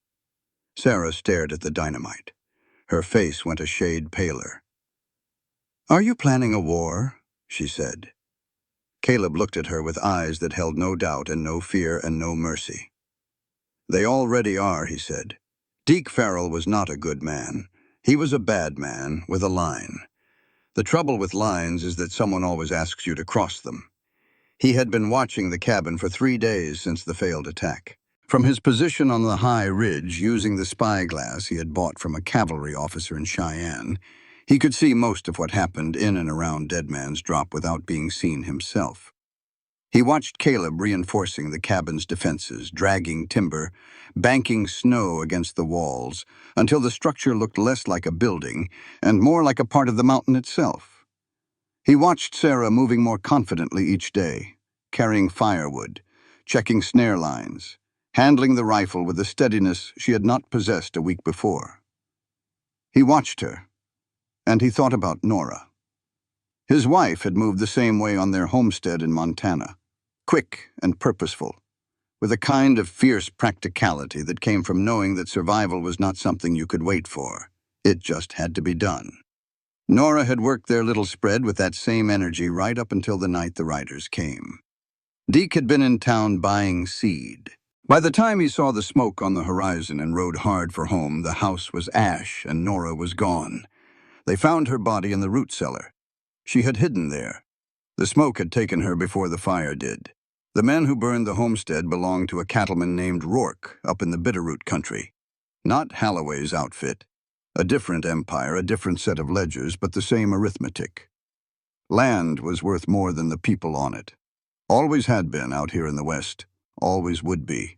Sarah stared at the dynamite. Her face went a shade paler. "Are you planning a war?" she said. Caleb looked at her with eyes that held no doubt and no fear and no mercy. "They already are," he said. "Deke Farrell was not a good man. He was a bad man with a line. The trouble with lines is that someone always asks you to cross them. He had been watching the cabin for 3 days since the failed attack. From his position on the high ridge, using the spyglass he had bought from a cavalry officer in Cheyenne, he could see most of what happened in and around Dead Man's Drop without being seen himself. He watched Caleb reinforcing the cabin's defenses, dragging timber, banking snow against the walls, until the structure looked less like a building and more like a part of the mountain itself. He watched Sarah moving more confidently each day, carrying firewood, checking snare lines, handling the rifle with a steadiness she had not possessed a week before. He watched her, and he thought about Nora. His wife had moved the same way on their homestead in Montana, quick and purposeful, with a kind of fierce practicality that came from knowing that survival was not something you could wait for. It just had to be done. Nora had worked their little spread with that same energy right up until the night the riders came. Deke had been in town buying seed. By the time he saw the smoke on the horizon and rode hard for home, the house was ash and Nora was gone. They found her body in the root cellar. She had hidden there. The smoke had taken her before the fire did. The men who burned the homestead belonged to a cattleman named Rourke up in the Bitterroot country. Not Halloway's outfit. A different empire, a different set of ledgers, but the same arithmetic. Land was worth more than the people on it. Always had been out here in the West. Always would be.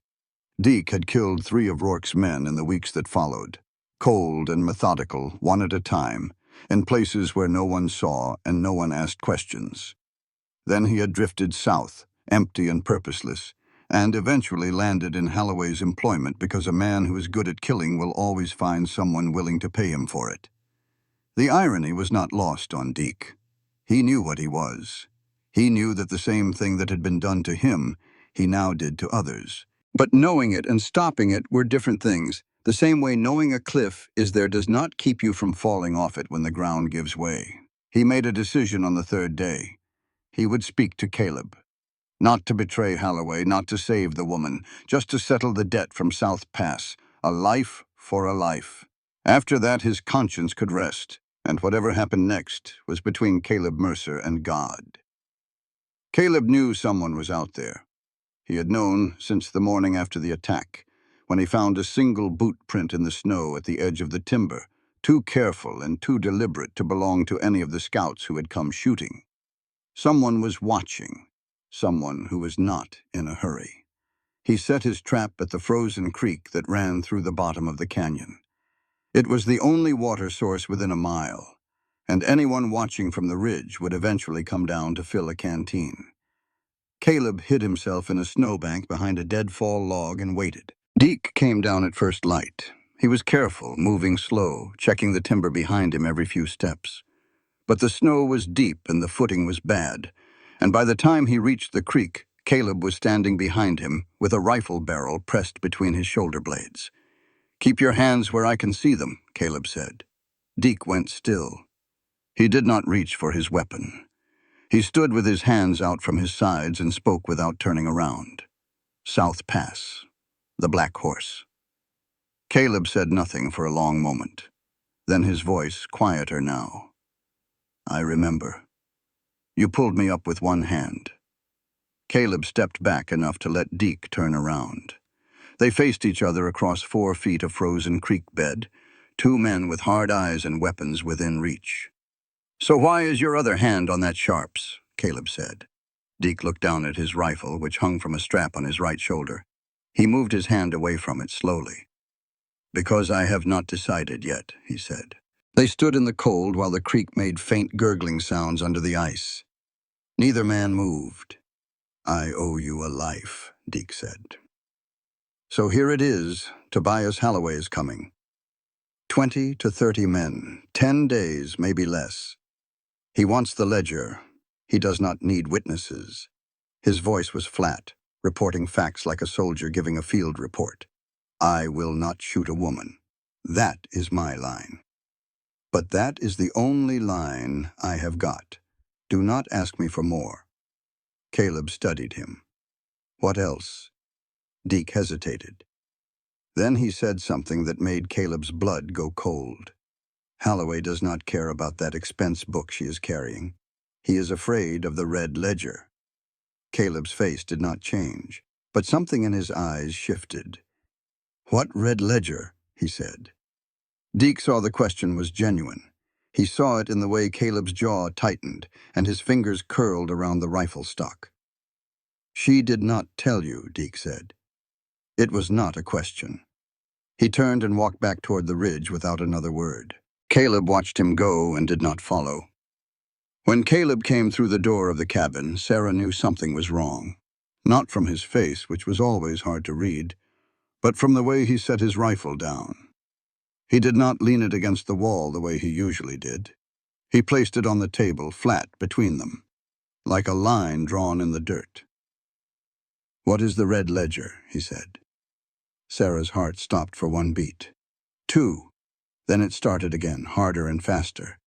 Deke had killed 3 of Rourke's men in the weeks that followed. Cold and methodical, one at a time, in places where no one saw and no one asked questions. Then he had drifted south, empty and purposeless, and eventually landed in Halloway's employment because a man who is good at killing will always find someone willing to pay him for it. The irony was not lost on Deke. He knew what he was. He knew that the same thing that had been done to him, he now did to others. But knowing it and stopping it were different things. The same way knowing a cliff is there does not keep you from falling off it when the ground gives way. He made a decision on the 3rd day. He would speak to Caleb. Not to betray Halloway, not to save the woman, just to settle the debt from South Pass. A life for a life. After that, his conscience could rest, and whatever happened next was between Caleb Mercer and God. Caleb knew someone was out there. He had known since the morning after the attack, when he found a single boot print in the snow at the edge of the timber, too careful and too deliberate to belong to any of the scouts who had come shooting. Someone was watching, someone who was not in a hurry. He set his trap at the frozen creek that ran through the bottom of the canyon. It was the only water source within a mile, and anyone watching from the ridge would eventually come down to fill a canteen. Caleb hid himself in a snowbank behind a deadfall log and waited. Deke came down at first light. He was careful, moving slow, checking the timber behind him every few steps. But the snow was deep and the footing was bad, and by the time he reached the creek, Caleb was standing behind him with a rifle barrel pressed between his shoulder blades. "Keep your hands where I can see them," Caleb said. Deke went still. He did not reach for his weapon. He stood with his hands out from his sides and spoke without turning around. South Pass. The Black Horse. Caleb said nothing for a long moment. Then his voice, quieter now. "I remember. You pulled me up with one hand." Caleb stepped back enough to let Deke turn around. They faced each other across 4 feet of frozen creek bed, 2 men with hard eyes and weapons within reach. "So why is your other hand on that sharps?" Caleb said. Deke looked down at his rifle, which hung from a strap on his right shoulder. He moved his hand away from it slowly. "Because I have not decided yet," he said. They stood in the cold while the creek made faint gurgling sounds under the ice. Neither man moved. "I owe you a life," Deke said. "So here it is. Tobias Halloway is coming. 20 to 30 men, 10 days, maybe less. He wants the ledger. He does not need witnesses." His voice was flat, reporting facts like a soldier giving a field report. "I will not shoot a woman. That is my line. But that is the only line I have got. Do not ask me for more." Caleb studied him. "What else?" Deke hesitated. Then he said something that made Caleb's blood go cold. Holloway does not care about that expense book she is carrying. He is afraid of the red ledger. Caleb's face did not change, but something in his eyes shifted. What red ledger? He said. Deke saw the question was genuine. He saw it in the way Caleb's jaw tightened and his fingers curled around the rifle stock. She did not tell you, Deke said. It was not a question. He turned and walked back toward the ridge without another word. Caleb watched him go and did not follow. When Caleb came through the door of the cabin, Sarah knew something was wrong. Not from his face, which was always hard to read, but from the way he set his rifle down. He did not lean it against the wall the way he usually did. He placed it on the table, flat between them, like a line drawn in the dirt. "What is the red ledger?" he said. Sarah's heart stopped for one beat. Two. Then it started again, harder and faster.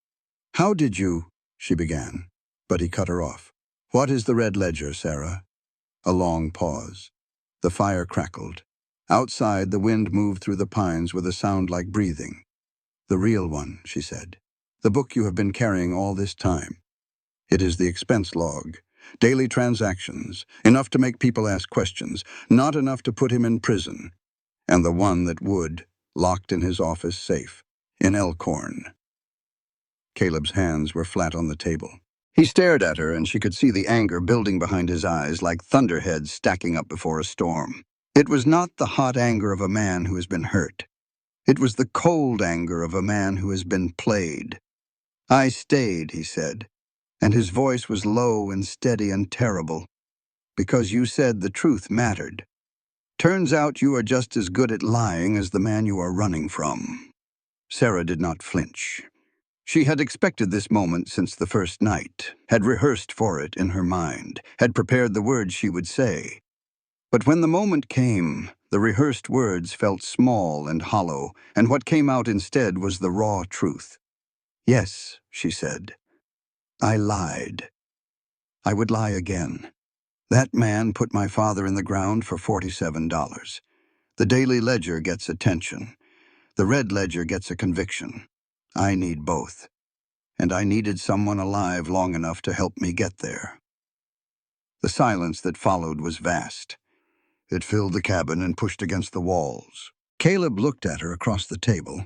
"How did you—" she began, but he cut her off. "What is the red ledger, Sarah?" A long pause. The fire crackled. Outside, the wind moved through the pines with a sound like breathing. "The real one," she said. "The book you have been carrying all this time. It is the expense log. Daily transactions, enough to make people ask questions, not enough to put him in prison. And the one that would, locked in his office safe, in Elkhorn." Caleb's hands were flat on the table. He stared at her, and she could see the anger building behind his eyes like thunderheads stacking up before a storm. It was not the hot anger of a man who has been hurt. It was the cold anger of a man who has been played. "I stayed," he said, and his voice was low and steady and terrible, "because you said the truth mattered. Turns out you are just as good at lying as the man you are running from." Sarah did not flinch. She had expected this moment since the first night, had rehearsed for it in her mind, had prepared the words she would say. But when the moment came, the rehearsed words felt small and hollow, and what came out instead was the raw truth. "Yes," she said, "I lied. I would lie again. That man put my father in the ground for $47. The Daily Ledger gets attention. The Red Ledger gets a conviction. I need both. And I needed someone alive long enough to help me get there." The silence that followed was vast. It filled the cabin and pushed against the walls. Caleb looked at her across the table,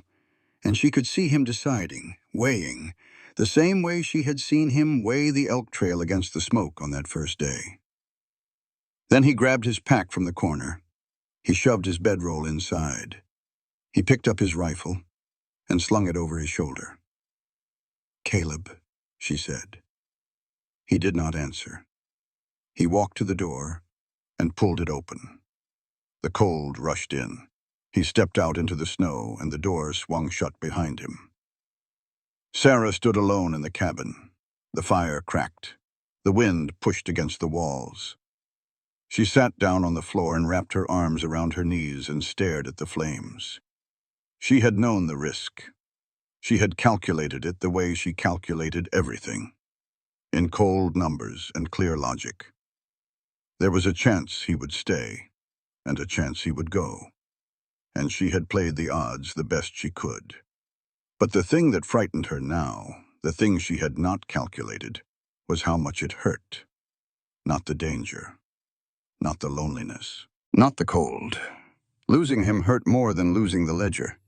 and she could see him deciding, weighing, the same way she had seen him weigh the elk trail against the smoke on that first day. Then he grabbed his pack from the corner. He shoved his bedroll inside. He picked up his rifle and slung it over his shoulder. "Caleb," she said. He did not answer. He walked to the door and pulled it open. The cold rushed in. He stepped out into the snow, and the door swung shut behind him. Sarah stood alone in the cabin. The fire cracked. The wind pushed against the walls. She sat down on the floor and wrapped her arms around her knees and stared at the flames. She had known the risk. She had calculated it the way she calculated everything, in cold numbers and clear logic. There was a chance he would stay, and a chance he would go, and she had played the odds the best she could. But the thing that frightened her now, the thing she had not calculated, was how much it hurt. Not the danger, not the loneliness, not the cold. Losing him hurt more than losing the ledger,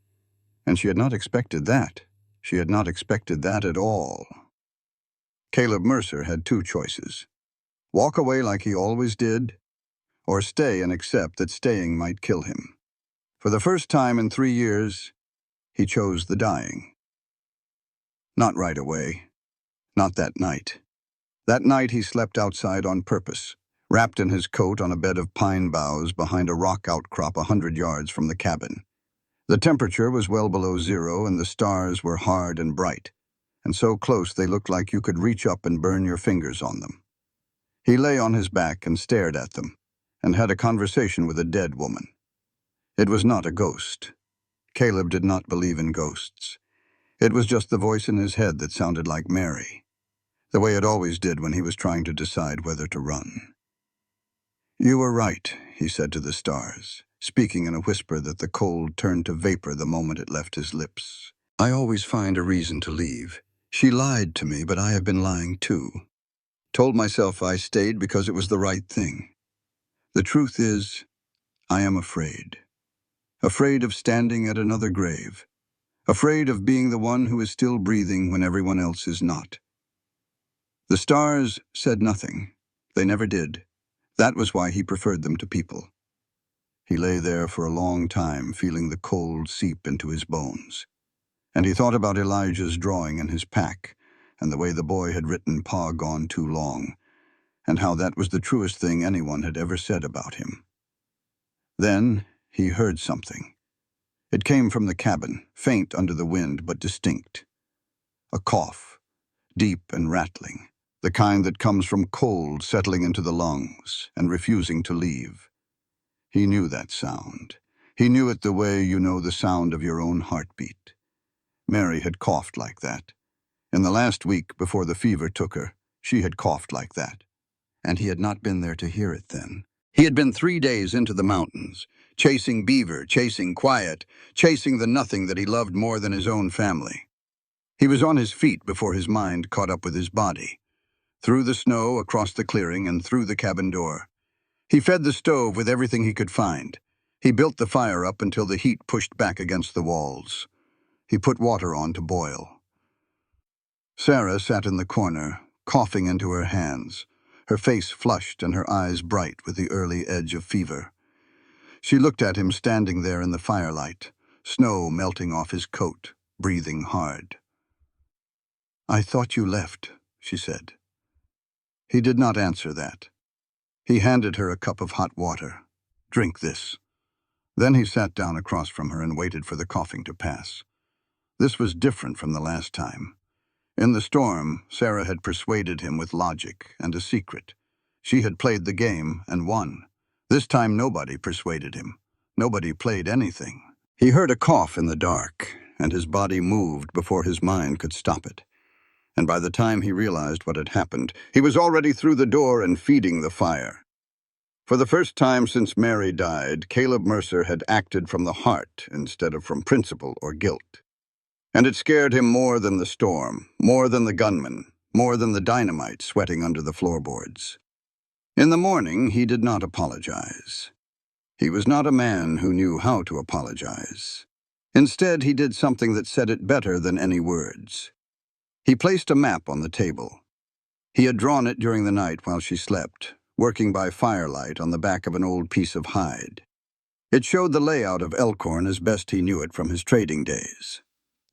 and she had not expected that. She had not expected that at all. Caleb Mercer had two choices: walk away like he always did, or stay and accept that staying might kill him. For the first time in 3 years, he chose the dying. Not right away. Not that night. That night he slept outside on purpose, wrapped in his coat on a bed of pine boughs behind a rock outcrop 100 yards from the cabin. The temperature was well below zero, and the stars were hard and bright, and so close they looked like you could reach up and burn your fingers on them. He lay on his back and stared at them, and had a conversation with a dead woman. It was not a ghost. Caleb did not believe in ghosts. It was just the voice in his head that sounded like Mary, the way it always did when he was trying to decide whether to run. "You were right," he said to the stars, speaking in a whisper that the cold turned to vapor the moment it left his lips. I always find a reason to leave. She lied to me, but I have been lying too. Told myself I stayed because it was the right thing. The truth is, I am afraid. Afraid of standing at another grave. Afraid of being the one who is still breathing when everyone else is not. The stars said nothing. They never did. That was why he preferred them to people. He lay there for a long time, feeling the cold seep into his bones. And he thought about Elijah's drawing in his pack, and the way the boy had written "Pa gone too long," and how that was the truest thing anyone had ever said about him. Then he heard something. It came from the cabin, faint under the wind, but distinct. A cough, deep and rattling, the kind that comes from cold settling into the lungs and refusing to leave. He knew that sound. He knew it the way you know the sound of your own heartbeat. Mary had coughed like that. In the last week before the fever took her, she had coughed like that. And he had not been there to hear it then. He had been 3 days into the mountains, chasing beaver, chasing quiet, chasing the nothing that he loved more than his own family. He was on his feet before his mind caught up with his body. Through the snow, across the clearing, and through the cabin door. He fed the stove with everything he could find. He built the fire up until the heat pushed back against the walls. He put water on to boil. Sarah sat in the corner, coughing into her hands, her face flushed and her eyes bright with the early edge of fever. She looked at him standing there in the firelight, snow melting off his coat, breathing hard. "I thought you left," she said. He did not answer that. He handed her a cup of hot water. "Drink this." Then he sat down across from her and waited for the coughing to pass. This was different from the last time. In the storm, Sarah had persuaded him with logic and a secret. She had played the game and won. This time nobody persuaded him. Nobody played anything. He heard a cough in the dark, and his body moved before his mind could stop it. And by the time he realized what had happened, he was already through the door and feeding the fire. For the first time since Mary died, Caleb Mercer had acted from the heart instead of from principle or guilt. And it scared him more than the storm, more than the gunman, more than the dynamite sweating under the floorboards. In the morning, he did not apologize. He was not a man who knew how to apologize. Instead, he did something that said it better than any words. He placed a map on the table. He had drawn it during the night while she slept, working by firelight on the back of an old piece of hide. It showed the layout of Elkhorn as best he knew it from his trading days.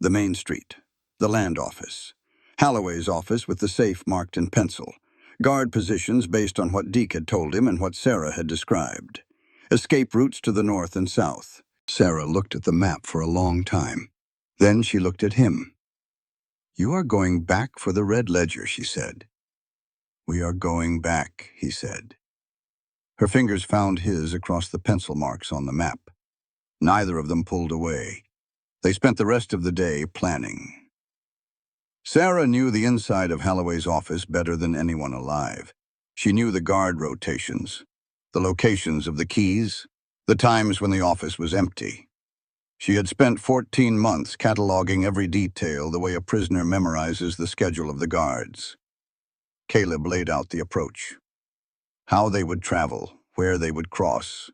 The main street, the land office, Halloway's office with the safe marked in pencil, guard positions based on what Deke had told him and what Sarah had described, escape routes to the north and south. Sarah looked at the map for a long time. Then she looked at him. "You are going back for the Red Ledger," she said. "We are going back," he said. Her fingers found his across the pencil marks on the map. Neither of them pulled away. They spent the rest of the day planning. Sarah knew the inside of Halloway's office better than anyone alive. She knew the guard rotations, the locations of the keys, the times when the office was empty. She had spent 14 months cataloging every detail the way a prisoner memorizes the schedule of the guards. Caleb laid out the approach. How they would travel, where they would cross,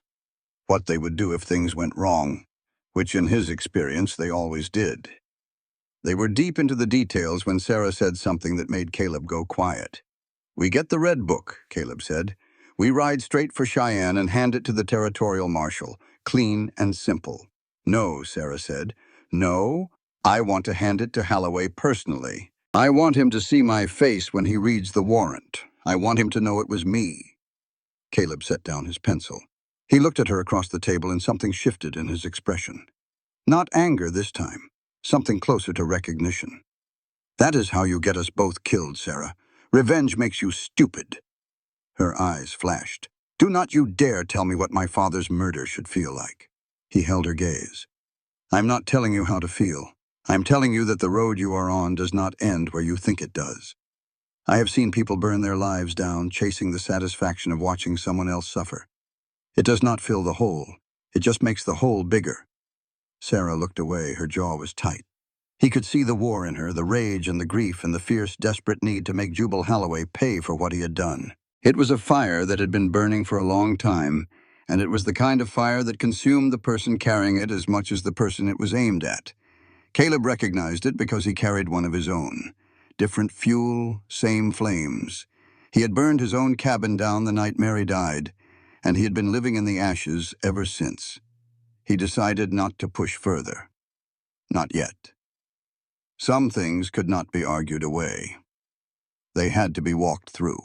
what they would do if things went wrong, which in his experience they always did. They were deep into the details when Sarah said something that made Caleb go quiet. "We get the red book," Caleb said. "We ride straight for Cheyenne and hand it to the territorial marshal, clean and simple." "No," Sarah said. "No, I want to hand it to Halloway personally. I want him to see my face when he reads the warrant. I want him to know it was me." Caleb set down his pencil. He looked at her across the table and something shifted in his expression. Not anger this time, something closer to recognition. "That is how you get us both killed, Sarah. Revenge makes you stupid." Her eyes flashed. "Do not you dare tell me what my father's murder should feel like." He held her gaze. "I'm not telling you how to feel. I'm telling you that the road you are on does not end where you think it does. I have seen people burn their lives down, chasing the satisfaction of watching someone else suffer. It does not fill the hole. It just makes the hole bigger." Sarah looked away. Her jaw was tight. He could see the war in her, the rage and the grief and the fierce, desperate need to make Jubal Holloway pay for what he had done. It was a fire that had been burning for a long time, and it was the kind of fire that consumed the person carrying it as much as the person it was aimed at. Caleb recognized it because he carried one of his own. Different fuel, same flames. He had burned his own cabin down the night Mary died, and he had been living in the ashes ever since. He decided not to push further. Not yet. Some things could not be argued away. They had to be walked through.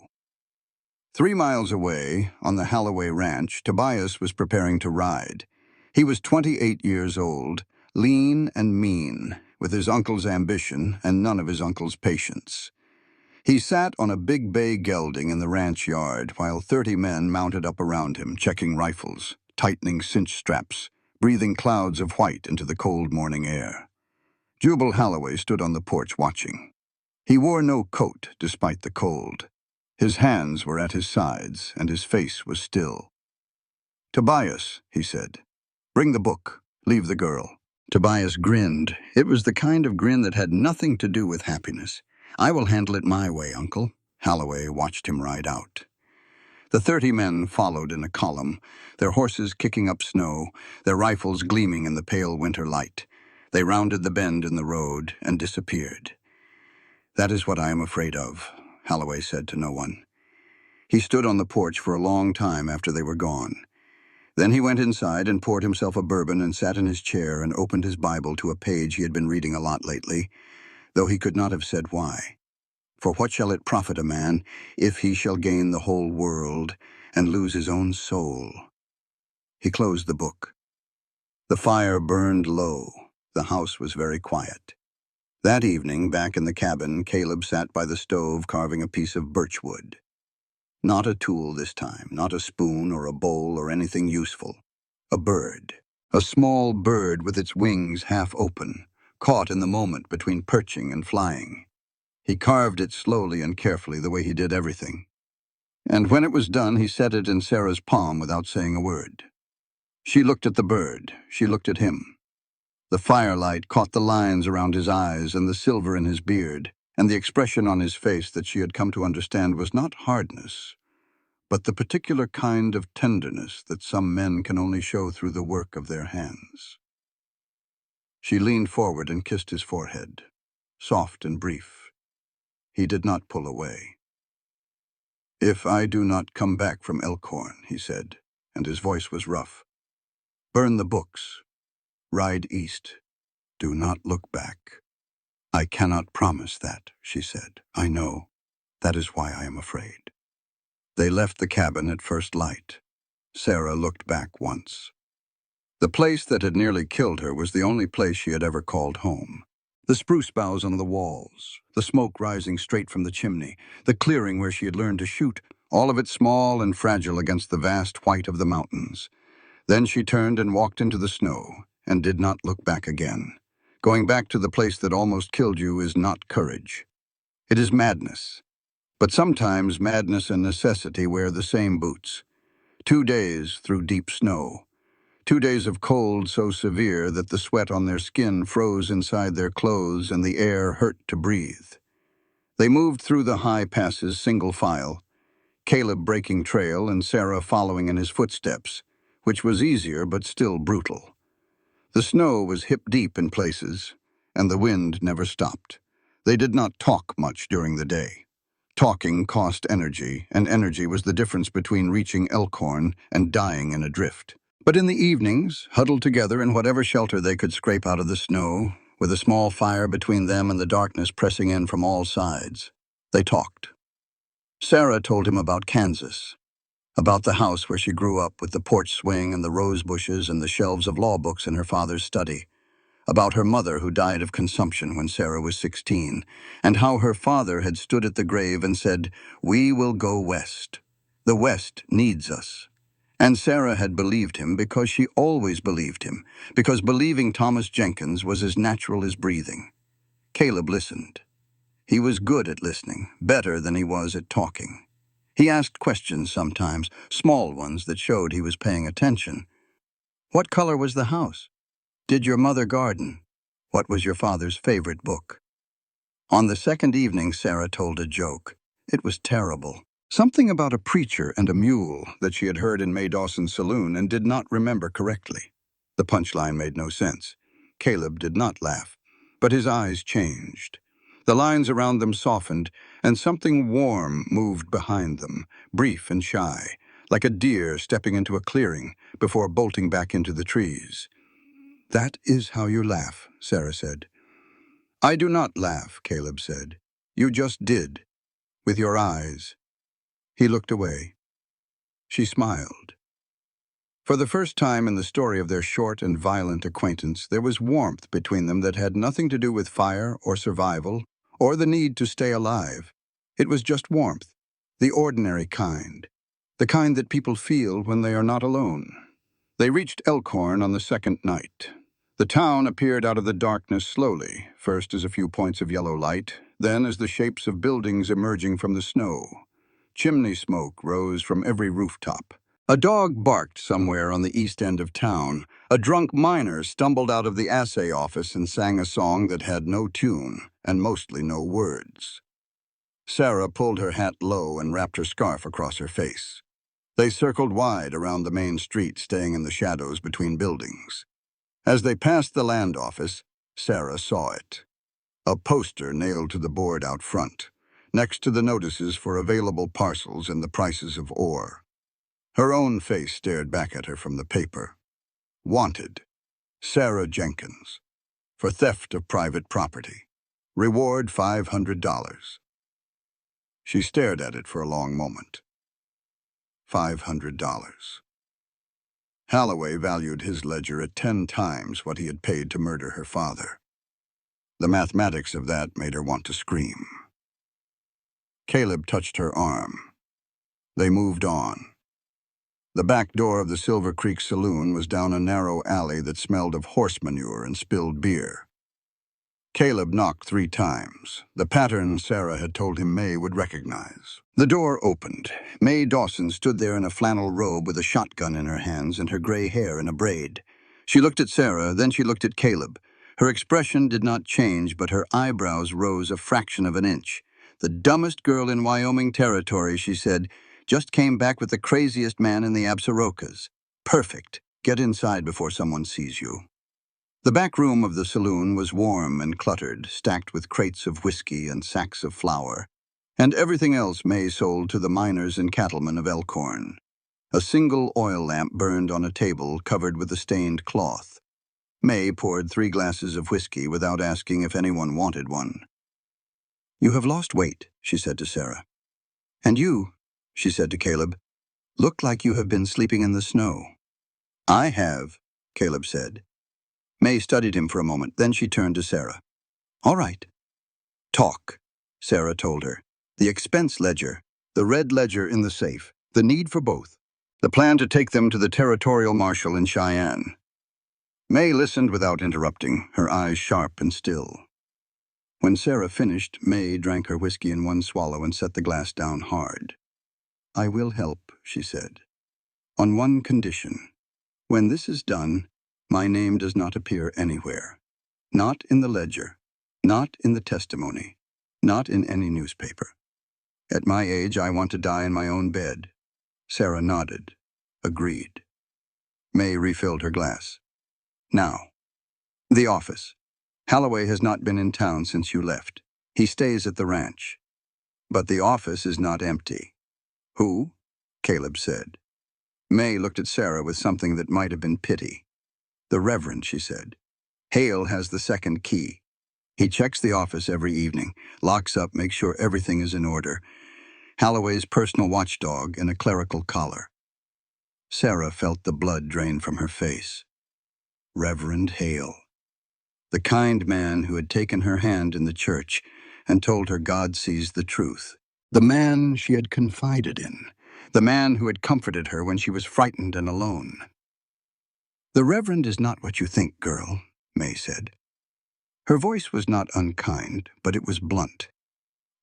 3 miles away, on the Holloway Ranch, Tobias was preparing to ride. He was 28 years old, lean and mean, with his uncle's ambition and none of his uncle's patience. He sat on a big bay gelding in the ranch yard while 30 men mounted up around him, checking rifles, tightening cinch straps, breathing clouds of white into the cold morning air. Jubal Holloway stood on the porch watching. He wore no coat despite the cold. His hands were at his sides, and his face was still. "Tobias," he said, "bring the book. Leave the girl." Tobias grinned. It was the kind of grin that had nothing to do with happiness. "I will handle it my way, Uncle." Holloway watched him ride out. The 30 men followed in a column, their horses kicking up snow, their rifles gleaming in the pale winter light. They rounded the bend in the road and disappeared. "That is what I am afraid of," Holloway said to no one. He stood on the porch for a long time after they were gone. Then he went inside and poured himself a bourbon and sat in his chair and opened his Bible to a page he had been reading a lot lately, though he could not have said why. "For what shall it profit a man if he shall gain the whole world and lose his own soul?" He closed the book. The fire burned low. The house was very quiet. That evening, back in the cabin, Caleb sat by the stove carving a piece of birchwood. Not a tool this time, not a spoon or a bowl or anything useful. A bird. A small bird with its wings half open, caught in the moment between perching and flying. He carved it slowly and carefully, the way he did everything. And when it was done, he set it in Sarah's palm without saying a word. She looked at the bird. She looked at him. The firelight caught the lines around his eyes and the silver in his beard, and the expression on his face that she had come to understand was not hardness, but the particular kind of tenderness that some men can only show through the work of their hands. She leaned forward and kissed his forehead, soft and brief. He did not pull away. "If I do not come back from Elkhorn," he said, and his voice was rough, "burn the books. Ride east. Do not look back." "I cannot promise that," she said. "I know. That is why I am afraid." They left the cabin at first light. Sarah looked back once. The place that had nearly killed her was the only place she had ever called home. The spruce boughs on the walls, the smoke rising straight from the chimney, the clearing where she had learned to shoot, all of it small and fragile against the vast white of the mountains. Then she turned and walked into the snow, and did not look back again. Going back to the place that almost killed you is not courage. It is madness. But sometimes madness and necessity wear the same boots. 2 days through deep snow. 2 days of cold so severe that the sweat on their skin froze inside their clothes and the air hurt to breathe. They moved through the high passes single file, Caleb breaking trail and Sarah following in his footsteps, which was easier but still brutal. The snow was hip-deep in places, and the wind never stopped. They did not talk much during the day. Talking cost energy, and energy was the difference between reaching Elkhorn and dying in a drift. But in the evenings, huddled together in whatever shelter they could scrape out of the snow, with a small fire between them and the darkness pressing in from all sides, they talked. Sarah told him about Kansas, about the house where she grew up with the porch swing and the rose bushes and the shelves of law books in her father's study, about her mother who died of consumption when Sarah was 16, and how her father had stood at the grave and said, "We will go west. The West needs us." And Sarah had believed him because she always believed him, because believing Thomas Jenkins was as natural as breathing. Caleb listened. He was good at listening, better than he was at talking. He asked questions sometimes, small ones that showed he was paying attention. "What color was the house? Did your mother garden? What was your father's favorite book? On the second evening, Sarah told a joke. It was terrible. Something about a preacher and a mule that she had heard in May Dawson's saloon and did not remember correctly. The punchline made no sense. Caleb did not laugh, but his eyes changed. The lines around them softened, and something warm moved behind them, brief and shy, like a deer stepping into a clearing before bolting back into the trees. "That is how you laugh," Sarah said. "I do not laugh," Caleb said. "You just did, with your eyes." He looked away. She smiled. For the first time in the story of their short and violent acquaintance, there was warmth between them that had nothing to do with fire or survival or the need to stay alive. It was just warmth, the ordinary kind, the kind that people feel when they are not alone. They reached Elkhorn on the second night. The town appeared out of the darkness slowly, first as a few points of yellow light, then as the shapes of buildings emerging from the snow. Chimney smoke rose from every rooftop. A dog barked somewhere on the east end of town. A drunk miner stumbled out of the assay office and sang a song that had no tune and mostly no words. Sarah pulled her hat low and wrapped her scarf across her face. They circled wide around the main street, staying in the shadows between buildings. As they passed the land office, Sarah saw it. A poster nailed to the board out front, next to the notices for available parcels and the prices of ore. Her own face stared back at her from the paper. Wanted, Sarah Jenkins, for theft of private property. Reward $500. She stared at it for a long moment. $500. Holloway valued his ledger at 10 times what he had paid to murder her father. The mathematics of that made her want to scream. Caleb touched her arm. They moved on. The back door of the Silver Creek Saloon was down a narrow alley that smelled of horse manure and spilled beer. Caleb knocked 3 times, the pattern Sarah had told him May would recognize. The door opened. May Dawson stood there in a flannel robe with a shotgun in her hands and her gray hair in a braid. She looked at Sarah, then she looked at Caleb. Her expression did not change, but her eyebrows rose a fraction of an inch. "The dumbest girl in Wyoming territory," she said, "just came back with the craziest man in the Absarokas. Perfect. Get inside before someone sees you." The back room of the saloon was warm and cluttered, stacked with crates of whiskey and sacks of flour, and everything else May sold to the miners and cattlemen of Elkhorn. A single oil lamp burned on a table covered with a stained cloth. May poured 3 glasses of whiskey without asking if anyone wanted one. "You have lost weight," she said to Sarah. "And you," she said to Caleb, "look like you have been sleeping in the snow." "I have," Caleb said. May studied him for a moment, then she turned to Sarah. "All right." "Talk," Sarah told her. "The expense ledger, the red ledger in the safe, the need for both, the plan to take them to the territorial marshal in Cheyenne." May listened without interrupting, her eyes sharp and still. When Sarah finished, May drank her whiskey in one swallow and set the glass down hard. "I will help," she said, "on one condition. When this is done, my name does not appear anywhere. Not in the ledger, not in the testimony, not in any newspaper. At my age, I want to die in my own bed." Sarah nodded, agreed. May refilled her glass. "Now, the office. Holloway has not been in town since you left. He stays at the ranch. But the office is not empty." "Who?" Caleb said. May looked at Sarah with something that might have been pity. "The Reverend," she said. "Hale has the second key. He checks the office every evening, locks up, makes sure everything is in order. Holloway's personal watchdog in a clerical collar." Sarah felt the blood drain from her face. Reverend Hale. The kind man who had taken her hand in the church and told her God sees the truth. The man she had confided in. The man who had comforted her when she was frightened and alone. "The Reverend is not what you think, girl," May said. Her voice was not unkind, but it was blunt.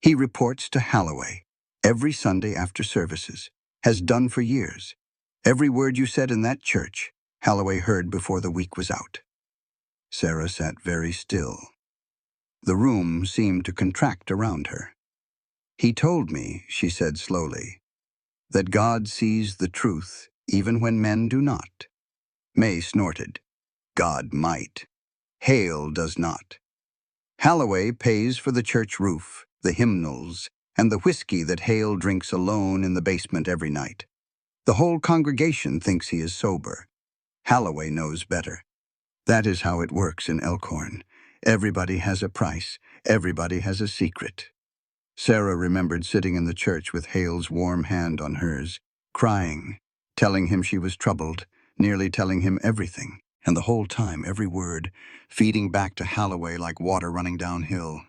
"He reports to Holloway every Sunday after services, has done for years. Every word you said in that church, Holloway heard before the week was out." Sarah sat very still. The room seemed to contract around her. "He told me," she said slowly, "that God sees the truth even when men do not." May snorted. "God might. Hale does not. Halloway pays for the church roof, the hymnals, and the whiskey that Hale drinks alone in the basement every night. The whole congregation thinks he is sober. Halloway knows better. That is how it works in Elkhorn. Everybody has a price. Everybody has a secret." Sarah remembered sitting in the church with Hale's warm hand on hers, crying, telling him she was troubled, nearly telling him everything, and the whole time every word feeding back to Halloway like water running downhill.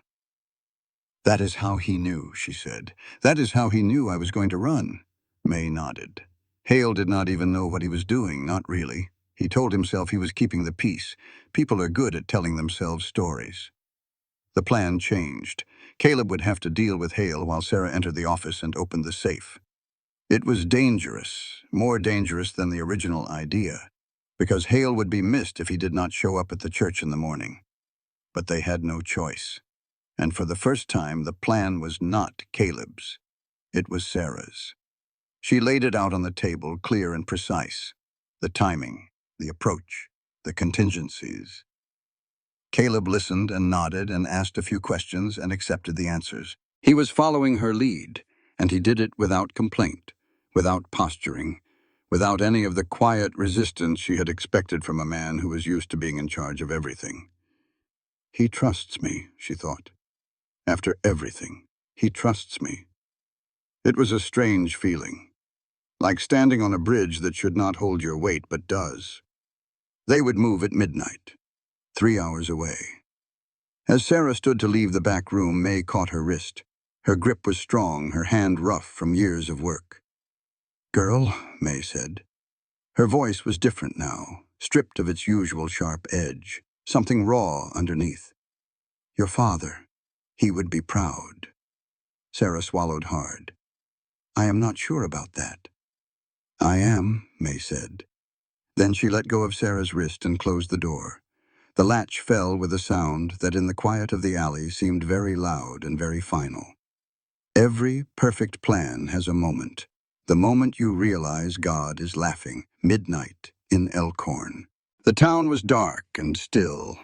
"That is how he knew," she said. "That is how he knew I was going to run." May nodded. Hale did not even know what he was doing, not really. He told himself he was keeping the peace. People are good at telling themselves stories. The plan changed. Caleb would have to deal with Hale while Sarah entered the office and opened the safe. It was dangerous, more dangerous than the original idea, because Hale would be missed if he did not show up at the church in the morning. But they had no choice. And for the first time, the plan was not Caleb's. It was Sarah's. She laid it out on the table, clear and precise. The timing, the approach, the contingencies. Caleb listened and nodded and asked a few questions and accepted the answers. He was following her lead, and he did it without complaint, without posturing, without any of the quiet resistance she had expected from a man who was used to being in charge of everything. "He trusts me," she thought. "After everything, he trusts me." It was a strange feeling, like standing on a bridge that should not hold your weight but does. They would move at midnight, 3 hours away. As Sarah stood to leave the back room, May caught her wrist. Her grip was strong, her hand rough from years of work. "Girl," May said. Her voice was different now, stripped of its usual sharp edge, something raw underneath. "Your father, he would be proud." Sarah swallowed hard. "I am not sure about that." "I am," May said. Then she let go of Sarah's wrist and closed the door. The latch fell with a sound that in the quiet of the alley seemed very loud and very final. Every perfect plan has a moment. The moment you realize God is laughing. Midnight in Elkhorn. The town was dark and still.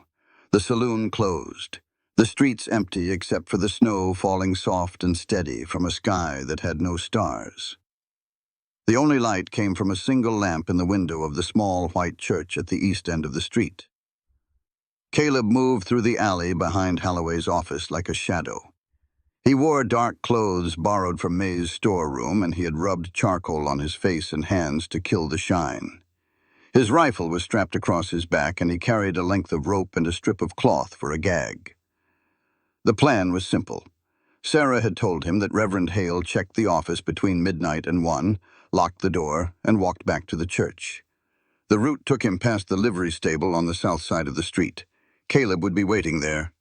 The saloon closed. The streets empty except for the snow falling soft and steady from a sky that had no stars. The only light came from a single lamp in the window of the small white church at the east end of the street. Caleb moved through the alley behind Halloway's office like a shadow. He wore dark clothes borrowed from May's storeroom, and he had rubbed charcoal on his face and hands to kill the shine. His rifle was strapped across his back, and he carried a length of rope and a strip of cloth for a gag. The plan was simple. Sarah had told him that Reverend Hale checked the office between midnight and 1, locked the door, and walked back to the church. The route took him past the livery stable on the south side of the street. Caleb would be waiting there.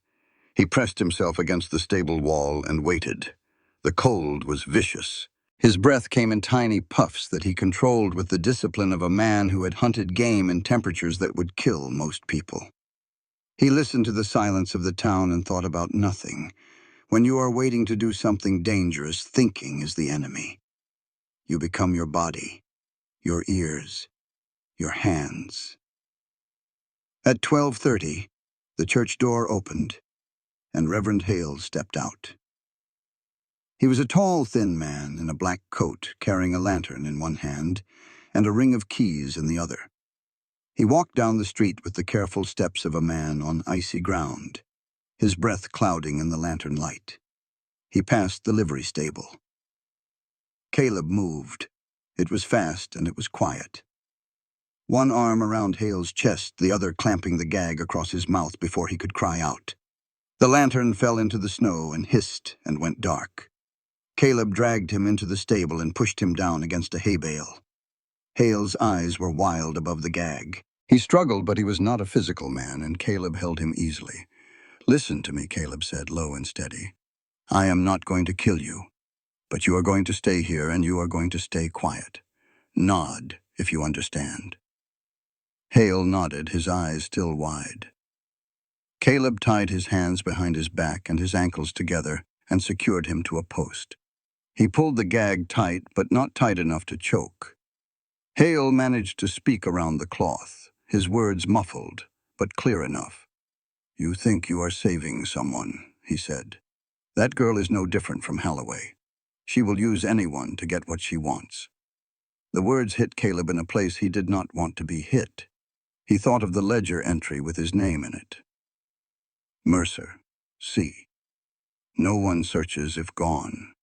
He pressed himself against the stable wall and waited. The cold was vicious. His breath came in tiny puffs that he controlled with the discipline of a man who had hunted game in temperatures that would kill most people. He listened to the silence of the town and thought about nothing. When you are waiting to do something dangerous, thinking is the enemy. You become your body, your ears, your hands. At 12:30, the church door opened, and Reverend Hale stepped out. He was a tall, thin man in a black coat, carrying a lantern in one hand and a ring of keys in the other. He walked down the street with the careful steps of a man on icy ground, his breath clouding in the lantern light. He passed the livery stable. Caleb moved. It was fast and it was quiet. One arm around Hale's chest, the other clamping the gag across his mouth before he could cry out. The lantern fell into the snow and hissed and went dark. Caleb dragged him into the stable and pushed him down against a hay bale. Hale's eyes were wild above the gag. He struggled, but he was not a physical man, and Caleb held him easily. "Listen to me," Caleb said, low and steady. "I am not going to kill you, but you are going to stay here and you are going to stay quiet. Nod, if you understand." Hale nodded, his eyes still wide. Caleb tied his hands behind his back and his ankles together and secured him to a post. He pulled the gag tight, but not tight enough to choke. Hale managed to speak around the cloth, his words muffled, but clear enough. "You think you are saving someone," he said. "That girl is no different from Holloway. She will use anyone to get what she wants." The words hit Caleb in a place he did not want to be hit. He thought of the ledger entry with his name in it. Mercer, C. No one searches if gone.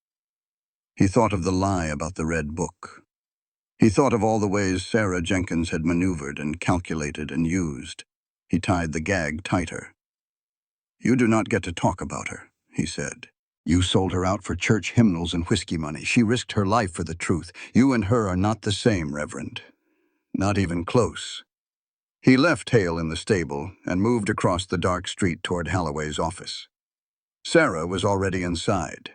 He thought of the lie about the red book. He thought of all the ways Sarah Jenkins had maneuvered and calculated and used. He tied the gag tighter. "You do not get to talk about her," he said. "You sold her out for church hymnals and whiskey money. She risked her life for the truth. You and her are not the same, Reverend. Not even close." He left Hale in the stable and moved across the dark street toward Holloway's office. Sarah was already inside.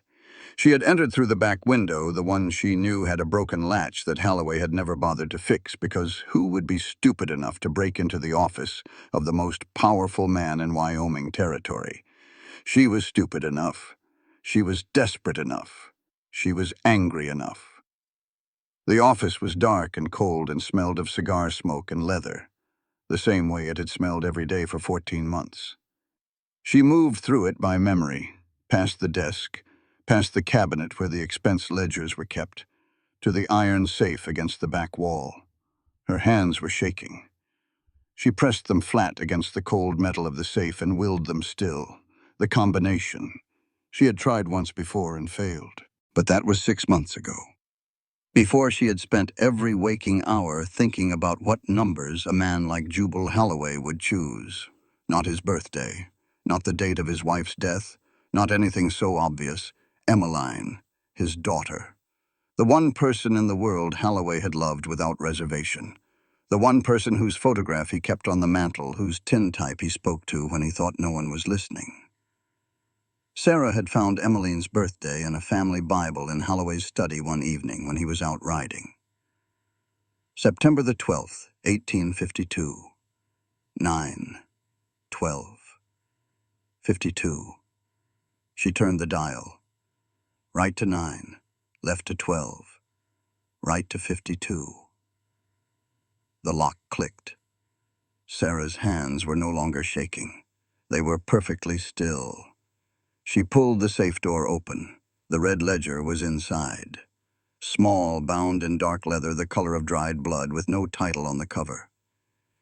She had entered through the back window, the one she knew had a broken latch that Holloway had never bothered to fix, because who would be stupid enough to break into the office of the most powerful man in Wyoming territory? She was stupid enough. She was desperate enough. She was angry enough. The office was dark and cold and smelled of cigar smoke and leather, the same way it had smelled every day for 14 months. She moved through it by memory, past the desk, past the cabinet where the expense ledgers were kept, to the iron safe against the back wall. Her hands were shaking. She pressed them flat against the cold metal of the safe and willed them still. The combination. She had tried once before and failed. But that was 6 months ago. Before she had spent every waking hour thinking about what numbers a man like Jubal Holloway would choose. Not his birthday, not the date of his wife's death, not anything so obvious. Emmeline, his daughter. The one person in the world Holloway had loved without reservation. The one person whose photograph he kept on the mantel, whose tintype he spoke to when he thought no one was listening. Sarah had found Emmeline's birthday in a family Bible in Holloway's study one evening when he was out riding. September the 12th, 1852. 9:12. 52. She turned the dial. Right to 9, left to 12, right to 52. The lock clicked. Sarah's hands were no longer shaking. They were perfectly still. She pulled the safe door open. The red ledger was inside. Small, bound in dark leather, the color of dried blood, with no title on the cover.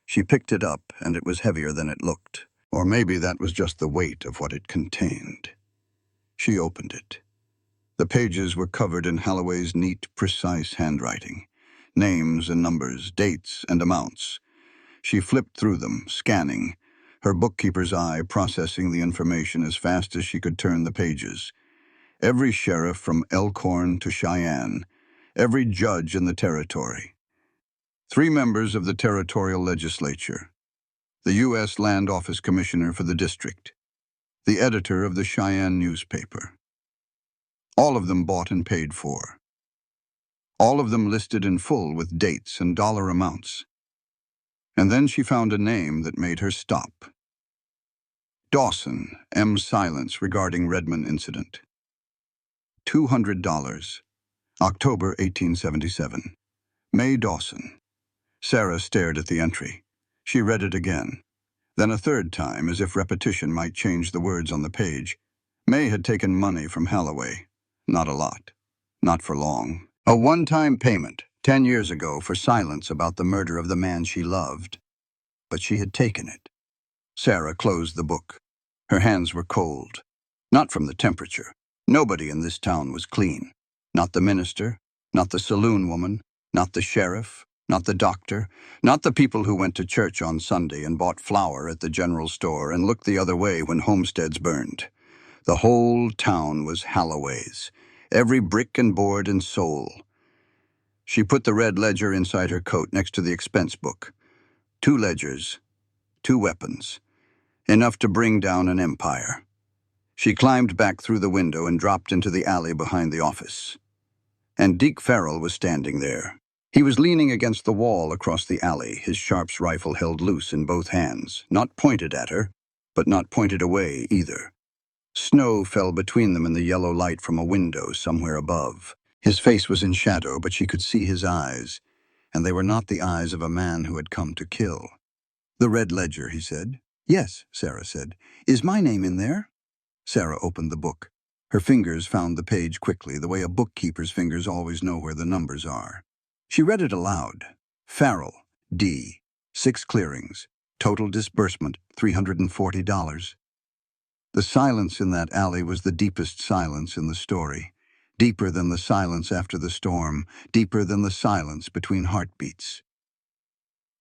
She picked it up, and it was heavier than it looked. Or maybe that was just the weight of what it contained. She opened it. The pages were covered in Holloway's neat, precise handwriting. Names and numbers, dates and amounts. She flipped through them, scanning, her bookkeeper's eye processing the information as fast as she could turn the pages. Every sheriff from Elkhorn to Cheyenne, every judge in the territory. 3 members of the territorial legislature, the U.S. Land Office Commissioner for the district, the editor of the Cheyenne newspaper. All of them bought and paid for. All of them listed in full with dates and dollar amounts. And then she found a name that made her stop. Dawson, M. Silence regarding Redmond incident. $200. October 1877. May Dawson. Sarah stared at the entry. She read it again. Then a third time, as if repetition might change the words on the page. May had taken money from Holloway. Not a lot. Not for long. A one-time payment, 10 years ago, for silence about the murder of the man she loved. But she had taken it. Sarah closed the book. Her hands were cold. Not from the temperature. Nobody in this town was clean. Not the minister, not the saloon woman, not the sheriff, not the doctor, not the people who went to church on Sunday and bought flour at the general store and looked the other way when homesteads burned. The whole town was Holloway's, every brick and board and soul. She put the red ledger inside her coat next to the expense book. 2 ledgers, 2 weapons, enough to bring down an empire. She climbed back through the window and dropped into the alley behind the office. And Deke Farrell was standing there. He was leaning against the wall across the alley, his Sharps rifle held loose in both hands, not pointed at her, but not pointed away either. Snow fell between them in the yellow light from a window somewhere above. His face was in shadow, but she could see his eyes, and they were not the eyes of a man who had come to kill. "The red ledger," he said. "Yes," Sarah said. "Is my name in there?" Sarah opened the book. Her fingers found the page quickly, the way a bookkeeper's fingers always know where the numbers are. She read it aloud. Farrell, D. 6 clearings. Total disbursement, $340. The silence in that alley was the deepest silence in the story. Deeper than the silence after the storm, deeper than the silence between heartbeats.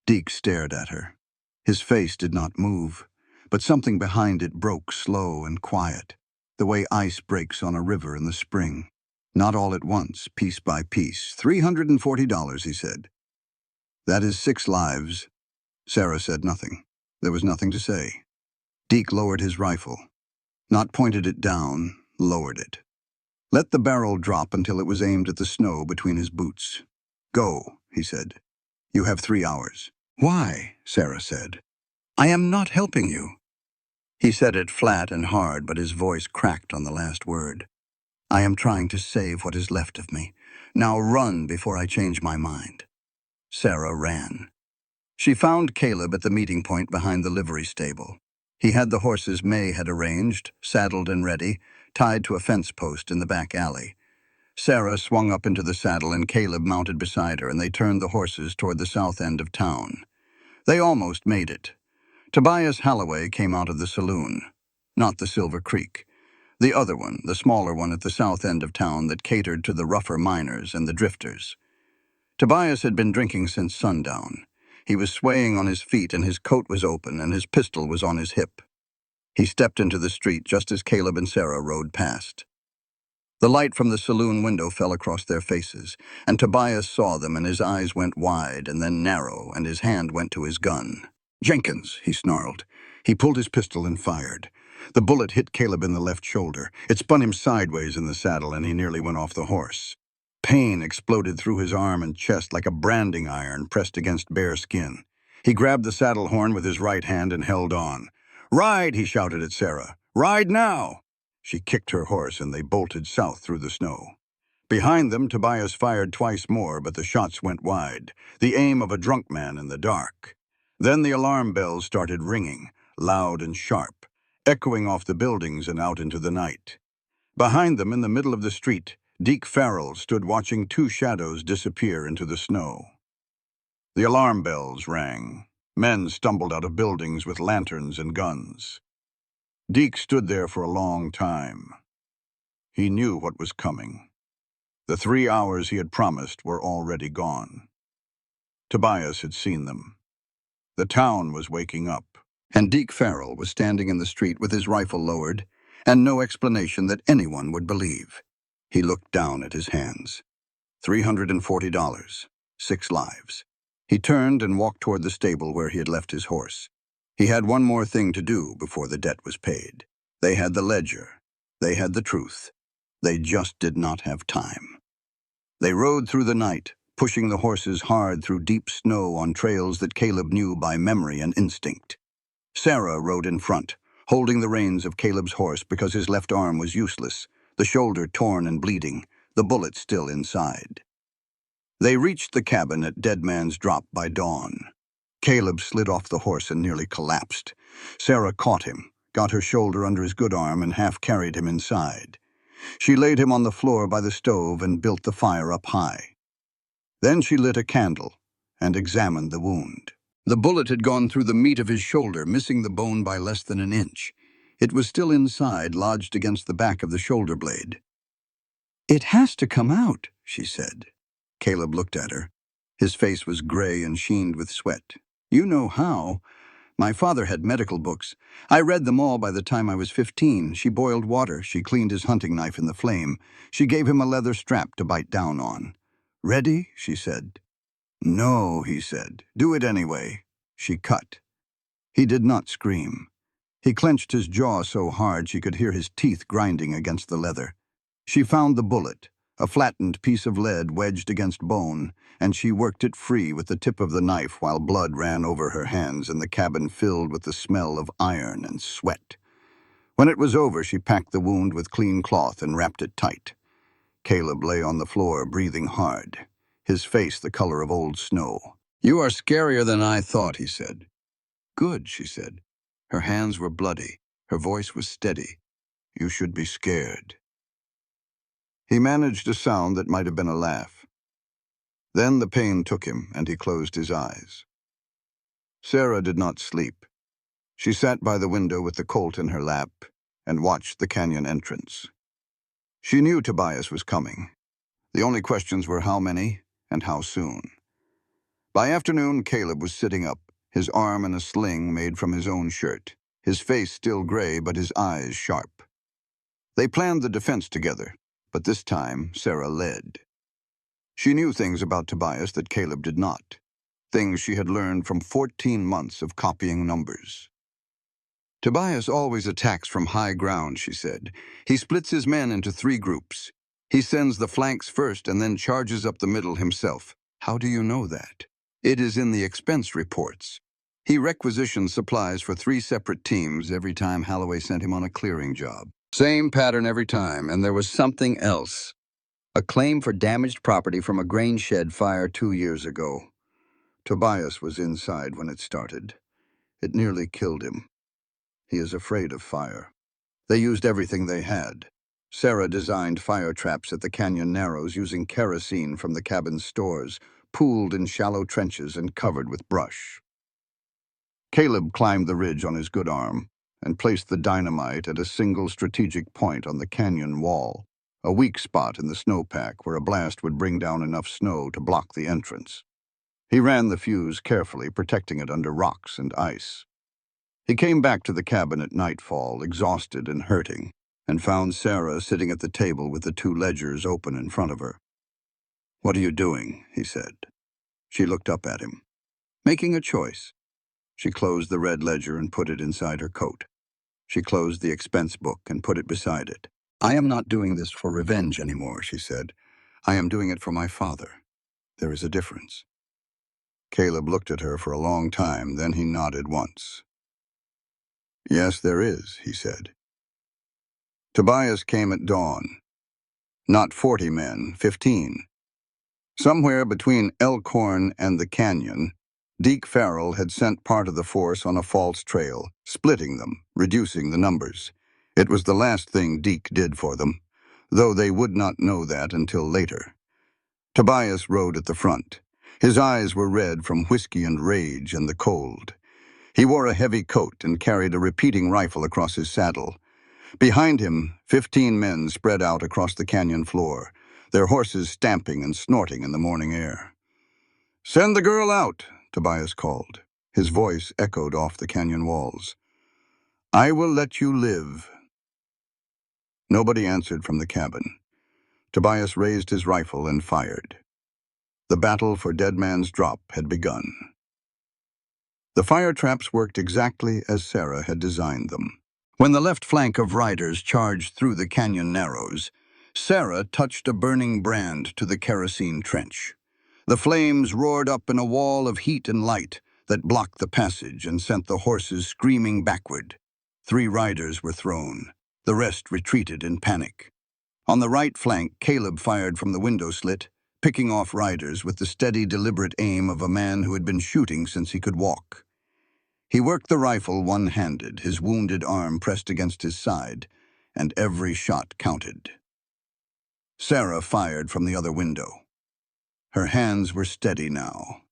Deke stared at her. His face did not move, but something behind it broke slow and quiet, the way ice breaks on a river in the spring. Not all at once, piece by piece. $340, he said. "That is 6 lives." Sarah said nothing. There was nothing to say. Deke lowered his rifle. Not pointed it down, lowered it. Let the barrel drop until it was aimed at the snow between his boots. "Go," he said. "You have 3 hours. "Why?" Sarah said. "I am not helping you." He said it flat and hard, but his voice cracked on the last word. "I am trying to save what is left of me. Now run before I change my mind." Sarah ran. She found Caleb at the meeting point behind the livery stable. He had the horses May had arranged, saddled and ready, tied to a fence post in the back alley. Sarah swung up into the saddle and Caleb mounted beside her, and they turned the horses toward the south end of town. They almost made it. Tobias Halloway came out of the saloon. Not the Silver Creek. The other one, the smaller one at the south end of town that catered to the rougher miners and the drifters. Tobias had been drinking since sundown. He was swaying on his feet and his coat was open and his pistol was on his hip. He stepped into the street just as Caleb and Sarah rode past. The light from the saloon window fell across their faces, and Tobias saw them and his eyes went wide and then narrow and his hand went to his gun. "Jenkins," he snarled. He pulled his pistol and fired. The bullet hit Caleb in the left shoulder. It spun him sideways in the saddle and he nearly went off the horse. Pain exploded through his arm and chest like a branding iron pressed against bare skin. He grabbed the saddle horn with his right hand and held on. "Ride!" he shouted at Sarah. "Ride now!" She kicked her horse and they bolted south through the snow. Behind them, Tobias fired twice more, but the shots went wide, the aim of a drunk man in the dark. Then the alarm bells started ringing, loud and sharp, echoing off the buildings and out into the night. Behind them, in the middle of the street, Deke Farrell stood watching 2 shadows disappear into the snow. The alarm bells rang. Men stumbled out of buildings with lanterns and guns. Deke stood there for a long time. He knew what was coming. The 3 hours he had promised were already gone. Tobias had seen them. The town was waking up. And Deke Farrell was standing in the street with his rifle lowered, and no explanation that anyone would believe. He looked down at his hands. $340. 6 lives. He turned and walked toward the stable where he had left his horse. He had one more thing to do before the debt was paid. They had the ledger. They had the truth. They just did not have time. They rode through the night, pushing the horses hard through deep snow on trails that Caleb knew by memory and instinct. Sarah rode in front, holding the reins of Caleb's horse because his left arm was useless, the shoulder torn and bleeding, the bullet still inside. They reached the cabin at Dead Man's Drop by dawn. Caleb slid off the horse and nearly collapsed. Sarah caught him, got her shoulder under his good arm, and half carried him inside. She laid him on the floor by the stove and built the fire up high. Then she lit a candle and examined the wound. The bullet had gone through the meat of his shoulder, missing the bone by less than an inch. It was still inside, lodged against the back of the shoulder blade. "It has to come out," she said. Caleb looked at her. His face was gray and sheened with sweat. "You know how. My father had medical books. I read them all by the time I was 15. She boiled water. She cleaned his hunting knife in the flame. She gave him a leather strap to bite down on. 'Ready?' she said. 'No,' he said. 'Do it anyway.' She cut. He did not scream. He clenched his jaw so hard she could hear his teeth grinding against the leather. She found the bullet, a flattened piece of lead wedged against bone, and she worked it free with the tip of the knife while blood ran over her hands and the cabin filled with the smell of iron and sweat. When it was over, she packed the wound with clean cloth and wrapped it tight. Caleb lay on the floor, breathing hard, his face the color of old snow. "You are scarier than I thought," he said. "Good," she said. Her hands were bloody. Her voice was steady. "You should be scared." He managed a sound that might have been a laugh. Then the pain took him, and he closed his eyes. Sarah did not sleep. She sat by the window with the Colt in her lap and watched the canyon entrance. She knew Tobias was coming. The only questions were how many and how soon. By afternoon, Caleb was sitting up, his arm in a sling made from his own shirt, his face still gray but his eyes sharp. They planned the defense together, but this time Sarah led. She knew things about Tobias that Caleb did not, things she had learned from 14 months of copying numbers. "Tobias always attacks from high ground," she said. "He splits his men into 3 groups. He sends the flanks first and then charges up the middle himself." "How do you know that?" "It is in the expense reports. He requisitioned supplies for 3 separate teams every time Holloway sent him on a clearing job. Same pattern every time, and there was something else. A claim for damaged property from a grain shed fire 2 years ago. Tobias was inside when it started. It nearly killed him. He is afraid of fire. They used everything they had. Sarah designed fire traps at the canyon narrows using kerosene from the cabin's stores, pooled in shallow trenches and covered with brush. Caleb climbed the ridge on his good arm and placed the dynamite at a single strategic point on the canyon wall, a weak spot in the snowpack where a blast would bring down enough snow to block the entrance. He ran the fuse carefully, protecting it under rocks and ice. He came back to the cabin at nightfall, exhausted and hurting, and found Sarah sitting at the table with the 2 ledgers open in front of her. "What are you doing?" he said. She looked up at him. "Making a choice." She closed the red ledger and put it inside her coat. She closed the expense book and put it beside it. "I am not doing this for revenge anymore," she said. "I am doing it for my father. There is a difference." Caleb looked at her for a long time, then he nodded once. "Yes, there is," he said. Tobias came at dawn. Not 40 men, 15. Somewhere between Elkhorn and the canyon, Deke Farrell had sent part of the force on a false trail, splitting them, reducing the numbers. It was the last thing Deke did for them, though they would not know that until later. Tobias rode at the front. His eyes were red from whiskey and rage and the cold. He wore a heavy coat and carried a repeating rifle across his saddle. Behind him, 15 men spread out across the canyon floor, their horses stamping and snorting in the morning air. "Send the girl out," Tobias called. His voice echoed off the canyon walls. "I will let you live." Nobody answered from the cabin. Tobias raised his rifle and fired. The battle for Dead Man's Drop had begun. The fire traps worked exactly as Sarah had designed them. When the left flank of riders charged through the canyon narrows, Sarah touched a burning brand to the kerosene trench. The flames roared up in a wall of heat and light that blocked the passage and sent the horses screaming backward. 3 riders were thrown. The rest retreated in panic. On the right flank, Caleb fired from the window slit, picking off riders with the steady, deliberate aim of a man who had been shooting since he could walk. He worked the rifle one-handed, his wounded arm pressed against his side, and every shot counted. Sarah fired from the other window. Her hands were steady now.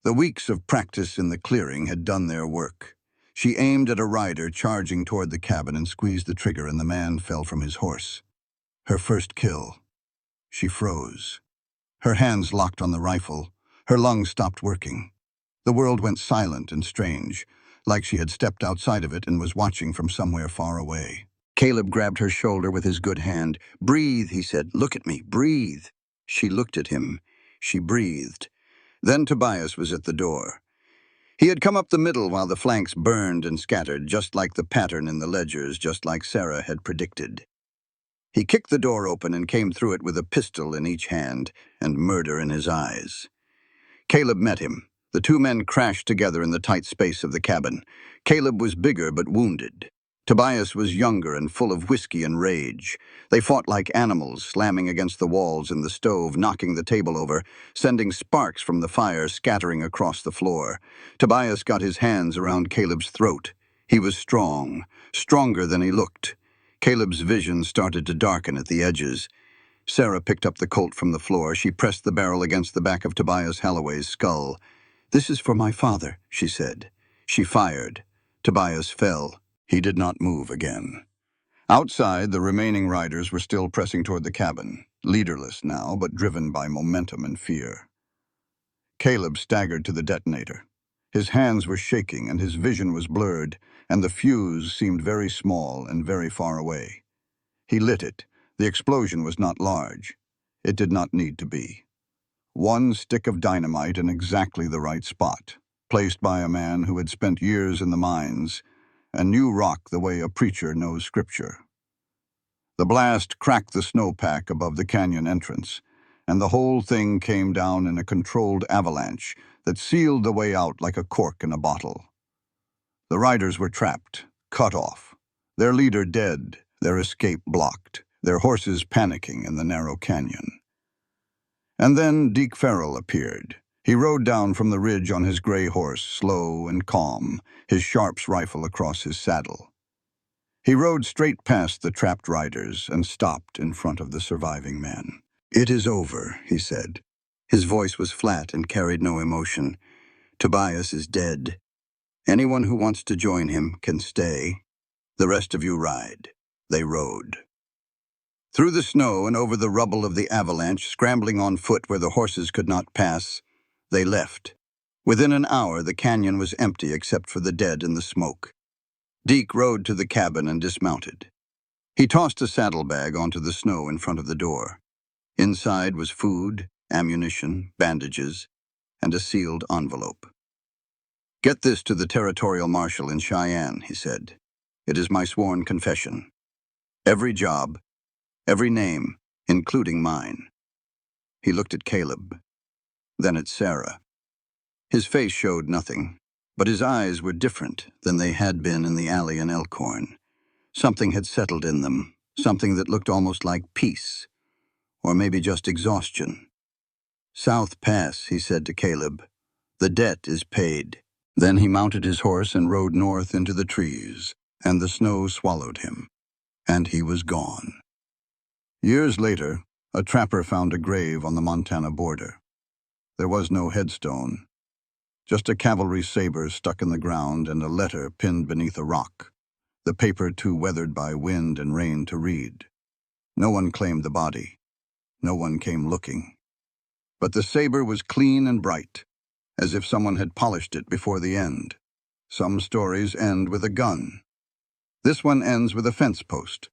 The weeks of practice in the clearing had done their work. She aimed at a rider charging toward the cabin and squeezed the trigger, and the man fell from his horse. Her first kill. She froze. Her hands locked on the rifle. Her lungs stopped working. The world went silent and strange, like she had stepped outside of it and was watching from somewhere far away. Caleb grabbed her shoulder with his good hand. "Breathe," he said. "Look at me. Breathe." She looked at him. She breathed. Then Tobias was at the door. He had come up the middle while the flanks burned and scattered, just like the pattern in the ledgers, just like Sarah had predicted. He kicked the door open and came through it with a pistol in each hand and murder in his eyes. Caleb met him. The two men crashed together in the tight space of the cabin. Caleb was bigger but wounded. Tobias was younger and full of whiskey and rage. They fought like animals, slamming against the walls and the stove, knocking the table over, sending sparks from the fire scattering across the floor. Tobias got his hands around Caleb's throat. He was strong, stronger than he looked. Caleb's vision started to darken at the edges. Sarah picked up the Colt from the floor. She pressed the barrel against the back of Tobias Halloway's skull. "This is for my father," she said. She fired. Tobias fell. He did not move again. Outside, the remaining riders were still pressing toward the cabin, leaderless now, but driven by momentum and fear. Caleb staggered to the detonator. His hands were shaking and his vision was blurred, and the fuse seemed very small and very far away. He lit it. The explosion was not large. It did not need to be. One stick of dynamite in exactly the right spot, placed by a man who had spent years in the mines and knew rock the way a preacher knows scripture. The blast cracked the snowpack above the canyon entrance, and the whole thing came down in a controlled avalanche that sealed the way out like a cork in a bottle. The riders were trapped, cut off, their leader dead, their escape blocked, their horses panicking in the narrow canyon. And then Deke Farrell appeared. He rode down from the ridge on his gray horse, slow and calm, his Sharps rifle across his saddle. He rode straight past the trapped riders and stopped in front of the surviving men. "It is over," he said. His voice was flat and carried no emotion. "Tobias is dead. Anyone who wants to join him can stay. The rest of you ride." They rode. Through the snow and over the rubble of the avalanche, scrambling on foot where the horses could not pass, they left. Within an hour, the canyon was empty except for the dead and the smoke. Deke rode to the cabin and dismounted. He tossed a saddlebag onto the snow in front of the door. Inside was food, ammunition, bandages, and a sealed envelope. "Get this to the territorial marshal in Cheyenne," he said. "It is my sworn confession. Every job, every name, including mine." He looked at Caleb, then at Sarah. His face showed nothing, but his eyes were different than they had been in the alley in Elkhorn. Something had settled in them, something that looked almost like peace, or maybe just exhaustion. "South Pass," he said to Caleb. "The debt is paid." Then he mounted his horse and rode north into the trees, and the snow swallowed him, and he was gone. Years later, a trapper found a grave on the Montana border. There was no headstone, just a cavalry saber stuck in the ground and a letter pinned beneath a rock, the paper too weathered by wind and rain to read. No one claimed the body. No one came looking. But the saber was clean and bright, as if someone had polished it before the end. Some stories end with a gun. This one ends with a fence post.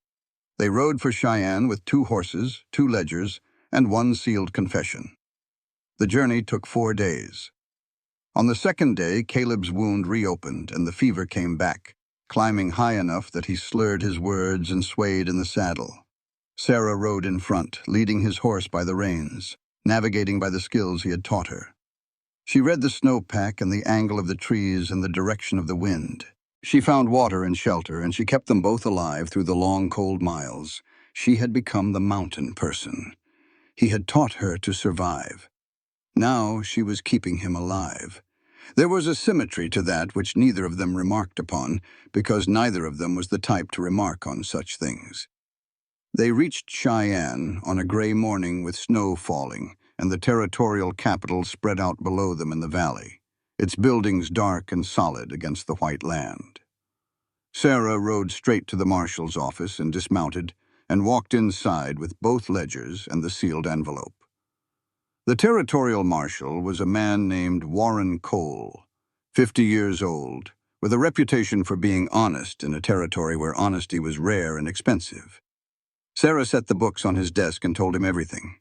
They rode for Cheyenne with 2 horses, 2 ledgers, and 1 sealed confession. The journey took 4 days. On the 2nd day, Caleb's wound reopened and the fever came back, climbing high enough that he slurred his words and swayed in the saddle. Sarah rode in front, leading his horse by the reins, navigating by the skills he had taught her. She read the snowpack and the angle of the trees and the direction of the wind. She found water and shelter, and she kept them both alive through the long, cold miles. She had become the mountain person. He had taught her to survive. Now she was keeping him alive. There was a symmetry to that which neither of them remarked upon, because neither of them was the type to remark on such things. They reached Cheyenne on a gray morning with snow falling, and the territorial capital spread out below them in the valley, its buildings dark and solid against the white land. Sarah rode straight to the marshal's office and dismounted, and walked inside with both ledgers and the sealed envelope. The territorial marshal was a man named Warren Cole, 50 years old, with a reputation for being honest in a territory where honesty was rare and expensive. Sarah set the books on his desk and told him everything.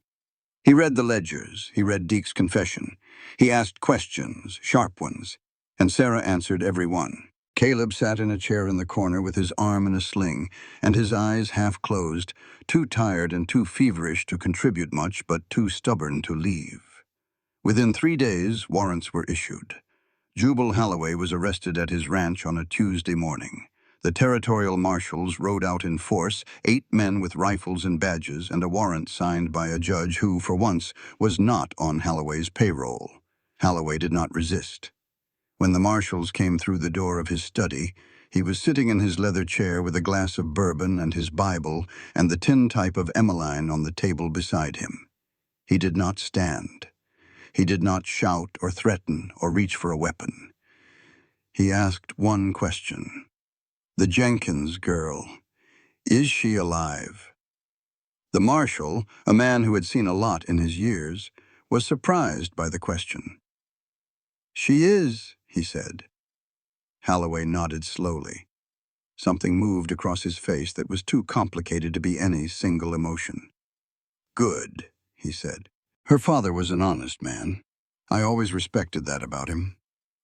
He read the ledgers, he read Deke's confession. He asked questions, sharp ones, and Sarah answered every one. Caleb sat in a chair in the corner with his arm in a sling and his eyes half closed, too tired and too feverish to contribute much, but too stubborn to leave. Within 3 days, warrants were issued. Jubal Holloway was arrested at his ranch on a Tuesday morning. The territorial marshals rode out in force, 8 men with rifles and badges, and a warrant signed by a judge who, for once, was not on Holloway's payroll. Holloway did not resist. When the marshals came through the door of his study, he was sitting in his leather chair with a glass of bourbon and his Bible and the tin type of Emmeline on the table beside him. He did not stand. He did not shout or threaten or reach for a weapon. He asked one question. The Jenkins girl, is she alive? The marshal, a man who had seen a lot in his years, was surprised by the question. She is, he said. Holloway nodded slowly. Something moved across his face that was too complicated to be any single emotion. Good, he said. Her father was an honest man. I always respected that about him.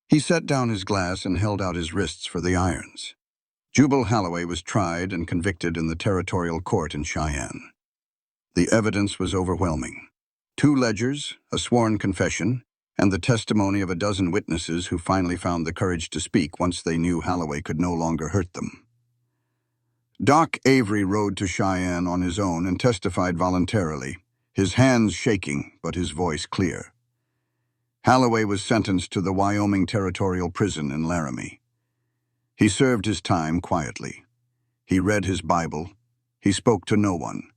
He set down his glass and held out his wrists for the irons. Jubal Holloway was tried and convicted in the territorial court in Cheyenne. The evidence was overwhelming. 2 ledgers, a sworn confession, and the testimony of a dozen witnesses who finally found the courage to speak once they knew Holloway could no longer hurt them. Doc Avery rode to Cheyenne on his own and testified voluntarily, his hands shaking but his voice clear. Holloway was sentenced to the Wyoming Territorial Prison in Laramie. He served his time quietly. He read his Bible. He spoke to no one.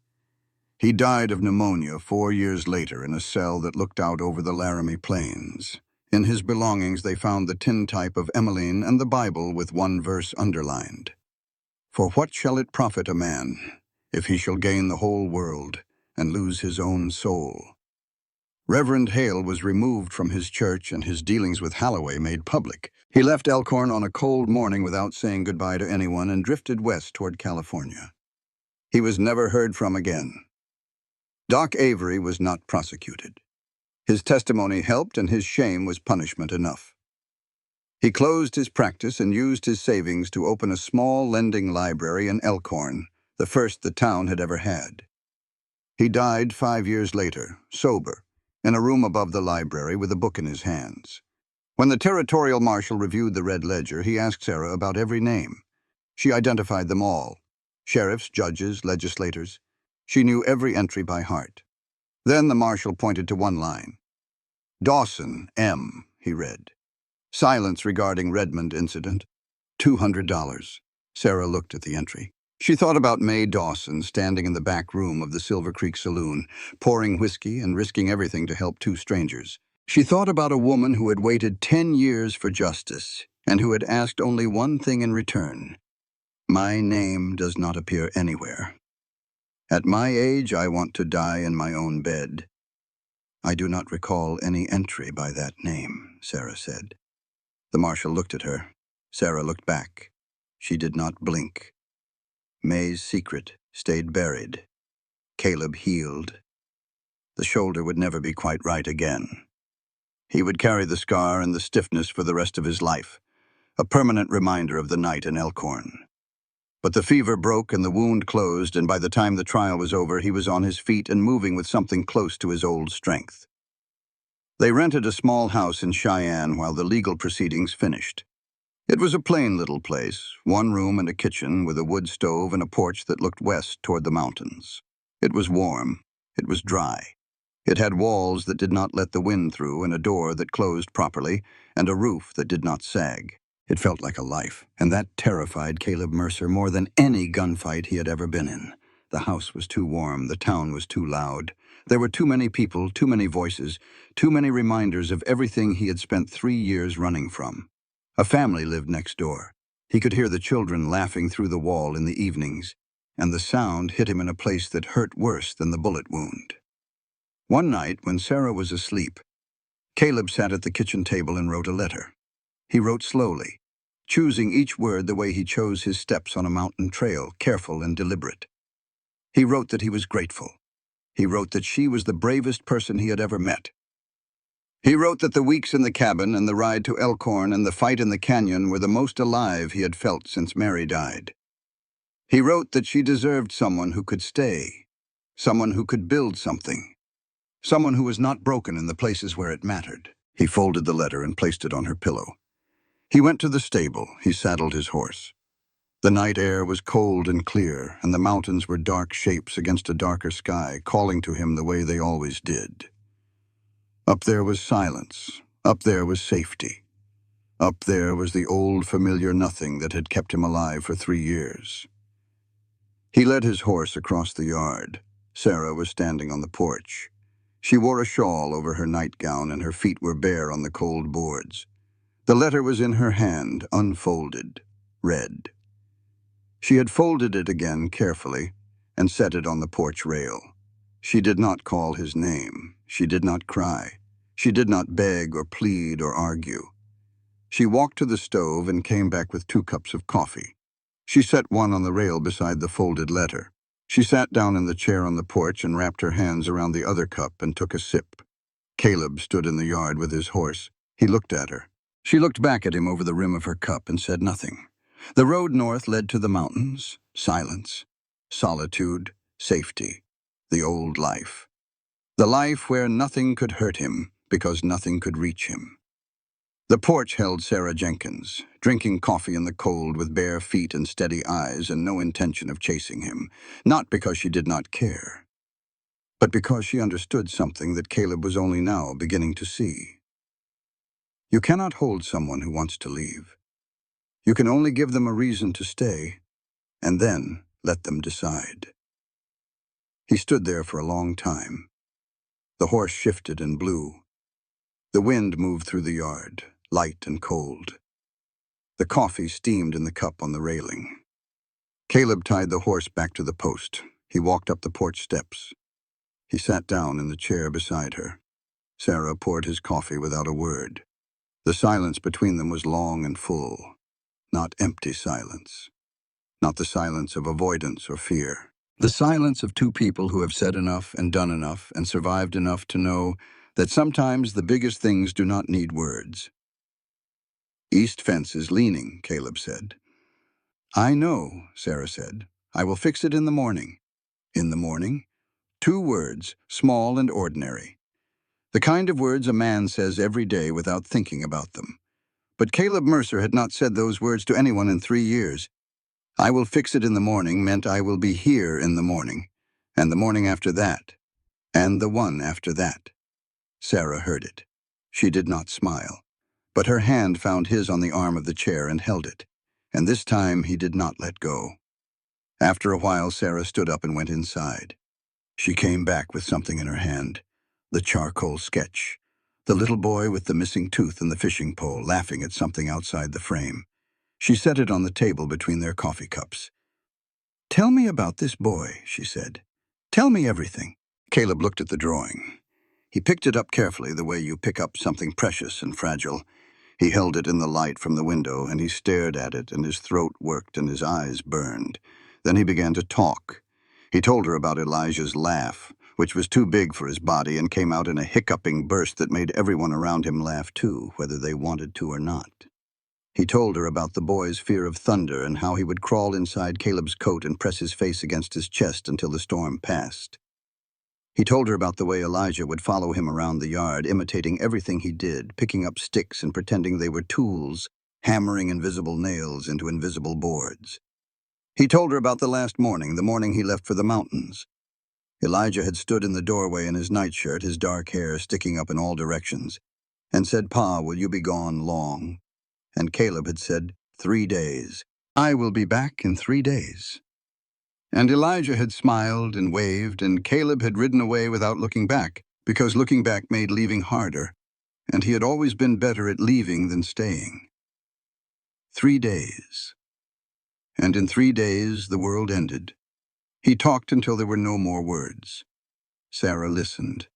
He died of pneumonia 4 years later in a cell that looked out over the Laramie Plains. In his belongings they found the tin type of Emmeline and the Bible with one verse underlined. For what shall it profit a man if he shall gain the whole world and lose his own soul? Reverend Hale was removed from his church and his dealings with Holloway made public. He left Elkhorn on a cold morning without saying goodbye to anyone and drifted west toward California. He was never heard from again. Doc Avery was not prosecuted. His testimony helped and his shame was punishment enough. He closed his practice and used his savings to open a small lending library in Elkhorn, the first the town had ever had. He died 5 years later, sober, in a room above the library with a book in his hands. When the territorial marshal reviewed the red ledger, he asked Sarah about every name. She identified them all: sheriffs, judges, legislators. She knew every entry by heart. Then the marshal pointed to one line. Dawson, M., he read. Silence regarding Redmond incident. $200. Sarah looked at the entry. She thought about Mae Dawson standing in the back room of the Silver Creek Saloon, pouring whiskey and risking everything to help 2 strangers. She thought about a woman who had waited 10 years for justice and who had asked only one thing in return. My name does not appear anywhere. At my age, I want to die in my own bed. I do not recall any entry by that name, Sarah said. The marshal looked at her. Sarah looked back. She did not blink. Mae's secret stayed buried. Caleb healed. The shoulder would never be quite right again. He would carry the scar and the stiffness for the rest of his life, a permanent reminder of the night in Elkhorn. But the fever broke and the wound closed, and by the time the trial was over, he was on his feet and moving with something close to his old strength. They rented a small house in Cheyenne while the legal proceedings finished. It was a plain little place, 1 room and a kitchen with a wood stove and a porch that looked west toward the mountains. It was warm. It was dry. It had walls that did not let the wind through and a door that closed properly and a roof that did not sag. It felt like a life, and that terrified Caleb Mercer more than any gunfight he had ever been in. The house was too warm, the town was too loud. There were too many people, too many voices, too many reminders of everything he had spent 3 years running from. A family lived next door. He could hear the children laughing through the wall in the evenings, and the sound hit him in a place that hurt worse than the bullet wound. One night, when Sarah was asleep, Caleb sat at the kitchen table and wrote a letter. He wrote slowly, choosing each word the way he chose his steps on a mountain trail, careful and deliberate. He wrote that he was grateful. He wrote that she was the bravest person he had ever met. He wrote that the weeks in the cabin and the ride to Elkhorn and the fight in the canyon were the most alive he had felt since Mary died. He wrote that she deserved someone who could stay, someone who could build something, someone who was not broken in the places where it mattered. He folded the letter and placed it on her pillow. He went to the stable. He saddled his horse. The night air was cold and clear, and the mountains were dark shapes against a darker sky, calling to him the way they always did. Up there was silence. Up there was safety. Up there was the old familiar nothing that had kept him alive for 3 years. He led his horse across the yard. Sarah was standing on the porch. She wore a shawl over her nightgown, and her feet were bare on the cold boards. The letter was in her hand, unfolded, read. She had folded it again carefully and set it on the porch rail. She did not call his name. She did not cry. She did not beg or plead or argue. She walked to the stove and came back with 2 cups of coffee. She set one on the rail beside the folded letter. She sat down in the chair on the porch and wrapped her hands around the other cup and took a sip. Caleb stood in the yard with his horse. He looked at her. She looked back at him over the rim of her cup and said nothing. The road north led to the mountains, silence, solitude, safety, the old life. The life where nothing could hurt him because nothing could reach him. The porch held Sarah Jenkins, drinking coffee in the cold with bare feet and steady eyes and no intention of chasing him, not because she did not care, but because she understood something that Caleb was only now beginning to see. You cannot hold someone who wants to leave. You can only give them a reason to stay, and then let them decide. He stood there for a long time. The horse shifted and blew. The wind moved through the yard, light and cold. The coffee steamed in the cup on the railing. Caleb tied the horse back to the post. He walked up the porch steps. He sat down in the chair beside her. Sarah poured his coffee without a word. The silence between them was long and full, not empty silence, not the silence of avoidance or fear. The silence of 2 people who have said enough and done enough and survived enough to know that sometimes the biggest things do not need words. East fence is leaning, Caleb said. I know, Sarah said. I will fix it in the morning. In the morning? 2 words, small and ordinary. The kind of words a man says every day without thinking about them. But Caleb Mercer had not said those words to anyone in 3 years. I will fix it in the morning meant I will be here in the morning, and the morning after that, and the one after that. Sarah heard it. She did not smile, but her hand found his on the arm of the chair and held it, and this time he did not let go. After a while, Sarah stood up and went inside. She came back with something in her hand, the charcoal sketch, the little boy with the missing tooth and the fishing pole laughing at something outside the frame. She set it on the table between their coffee cups. Tell me about this boy, she said. Tell me everything. Caleb looked at the drawing. He picked it up carefully, the way you pick up something precious and fragile. He held it in the light from the window, and he stared at it, and his throat worked and his eyes burned. Then he began to talk. He told her about Elijah's laugh, which was too big for his body and came out in a hiccuping burst that made everyone around him laugh too, whether they wanted to or not. He told her about the boy's fear of thunder and how he would crawl inside Caleb's coat and press his face against his chest until the storm passed. He told her about the way Elijah would follow him around the yard, imitating everything he did, picking up sticks and pretending they were tools, hammering invisible nails into invisible boards. He told her about the last morning, the morning he left for the mountains. Elijah had stood in the doorway in his nightshirt, his dark hair sticking up in all directions, and said, "Pa, will you be gone long?" And Caleb had said, 3 days. I will be back in 3 days. And Elijah had smiled and waved, and Caleb had ridden away without looking back, because looking back made leaving harder, and he had always been better at leaving than staying. 3 days. And in 3 days the world ended. He talked until there were no more words. Sarah listened.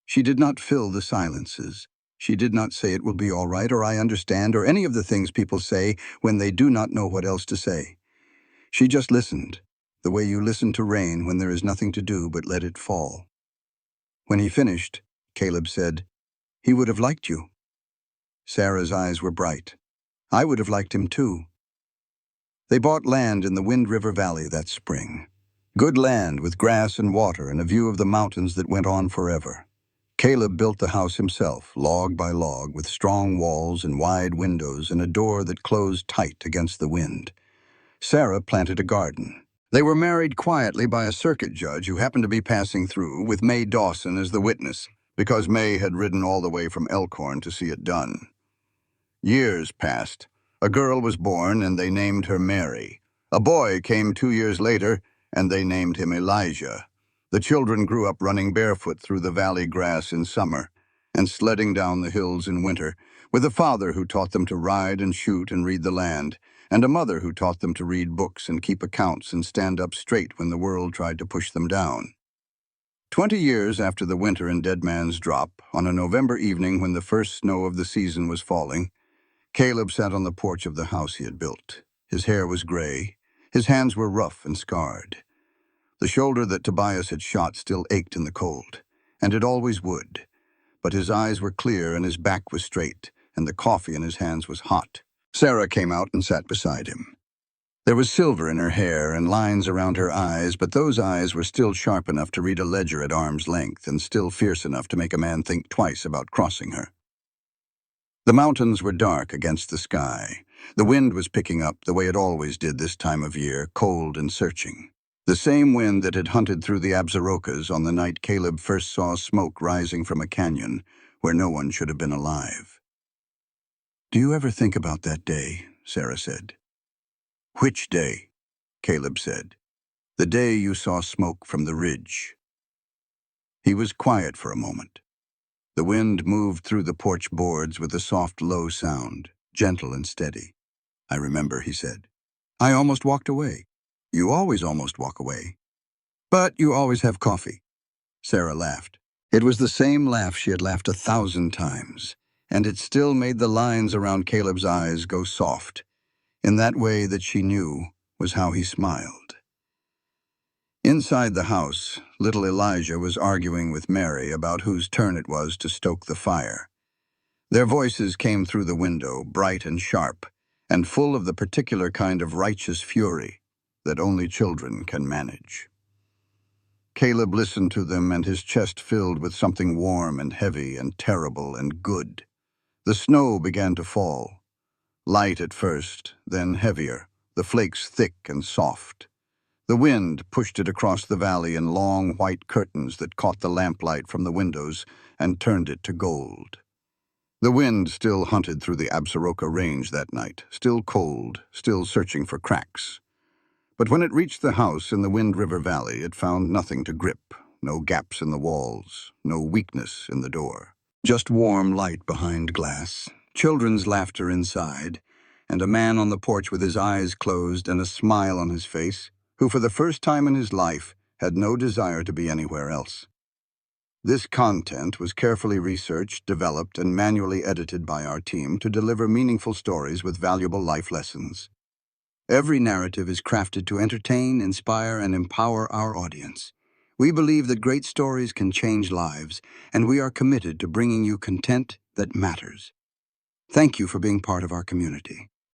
She did not fill the silences. She did not say it will be all right or I understand or any of the things people say when they do not know what else to say. She just listened, the way you listen to rain when there is nothing to do but let it fall. When he finished, Caleb said, He would have liked you." Sarah's eyes were bright. "I would have liked him too." They bought land in the Wind River Valley that spring. Good land with grass and water and a view of the mountains that went on forever. Caleb built the house himself, log by log, with strong walls and wide windows and a door that closed tight against the wind. Sarah planted a garden. They were married quietly by a circuit judge who happened to be passing through, with May Dawson as the witness, because May had ridden all the way from Elkhorn to see it done. Years passed. A girl was born, and they named her Mary. A boy came 2 years later, and they named him Elijah. The children grew up running barefoot through the valley grass in summer and sledding down the hills in winter, with a father who taught them to ride and shoot and read the land, and a mother who taught them to read books and keep accounts and stand up straight when the world tried to push them down. 20 years after the winter in Dead Man's Drop, on a November evening when the first snow of the season was falling, Caleb sat on the porch of the house he had built. His hair was gray. His hands were rough and scarred. The shoulder that Tobias had shot still ached in the cold, and it always would. But his eyes were clear and his back was straight, and the coffee in his hands was hot. Sarah came out and sat beside him. There was silver in her hair and lines around her eyes, but those eyes were still sharp enough to read a ledger at arm's length and still fierce enough to make a man think twice about crossing her. The mountains were dark against the sky. The wind was picking up the way it always did this time of year, cold and searching. The same wind that had hunted through the Absarokas on the night Caleb first saw smoke rising from a canyon where no one should have been alive. "Do you ever think about that day?" Sarah said. "Which day?" Caleb said. "The day you saw smoke from the ridge." He was quiet for a moment. The wind moved through the porch boards with a soft, low sound, gentle and steady. "I remember," he said. "I almost walked away." "You always almost walk away." "But you always have coffee." Sarah laughed. It was the same laugh she had laughed 1,000 times, and it still made the lines around Caleb's eyes go soft, in that way that she knew was how he smiled. Inside the house, little Elijah was arguing with Mary about whose turn it was to stoke the fire. Their voices came through the window, bright and sharp, and full of the particular kind of righteous fury that only children can manage. Caleb listened to them, and his chest filled with something warm and heavy and terrible and good. The snow began to fall. Light at first, then heavier, the flakes thick and soft. The wind pushed it across the valley in long white curtains that caught the lamplight from the windows and turned it to gold. The wind still hunted through the Absaroka Range that night, still cold, still searching for cracks. But when it reached the house in the Wind River Valley, it found nothing to grip, no gaps in the walls, no weakness in the door. Just warm light behind glass, children's laughter inside, and a man on the porch with his eyes closed and a smile on his face, who for the first time in his life had no desire to be anywhere else. This content was carefully researched, developed, and manually edited by our team to deliver meaningful stories with valuable life lessons. Every narrative is crafted to entertain, inspire, and empower our audience. We believe that great stories can change lives, and we are committed to bringing you content that matters. Thank you for being part of our community.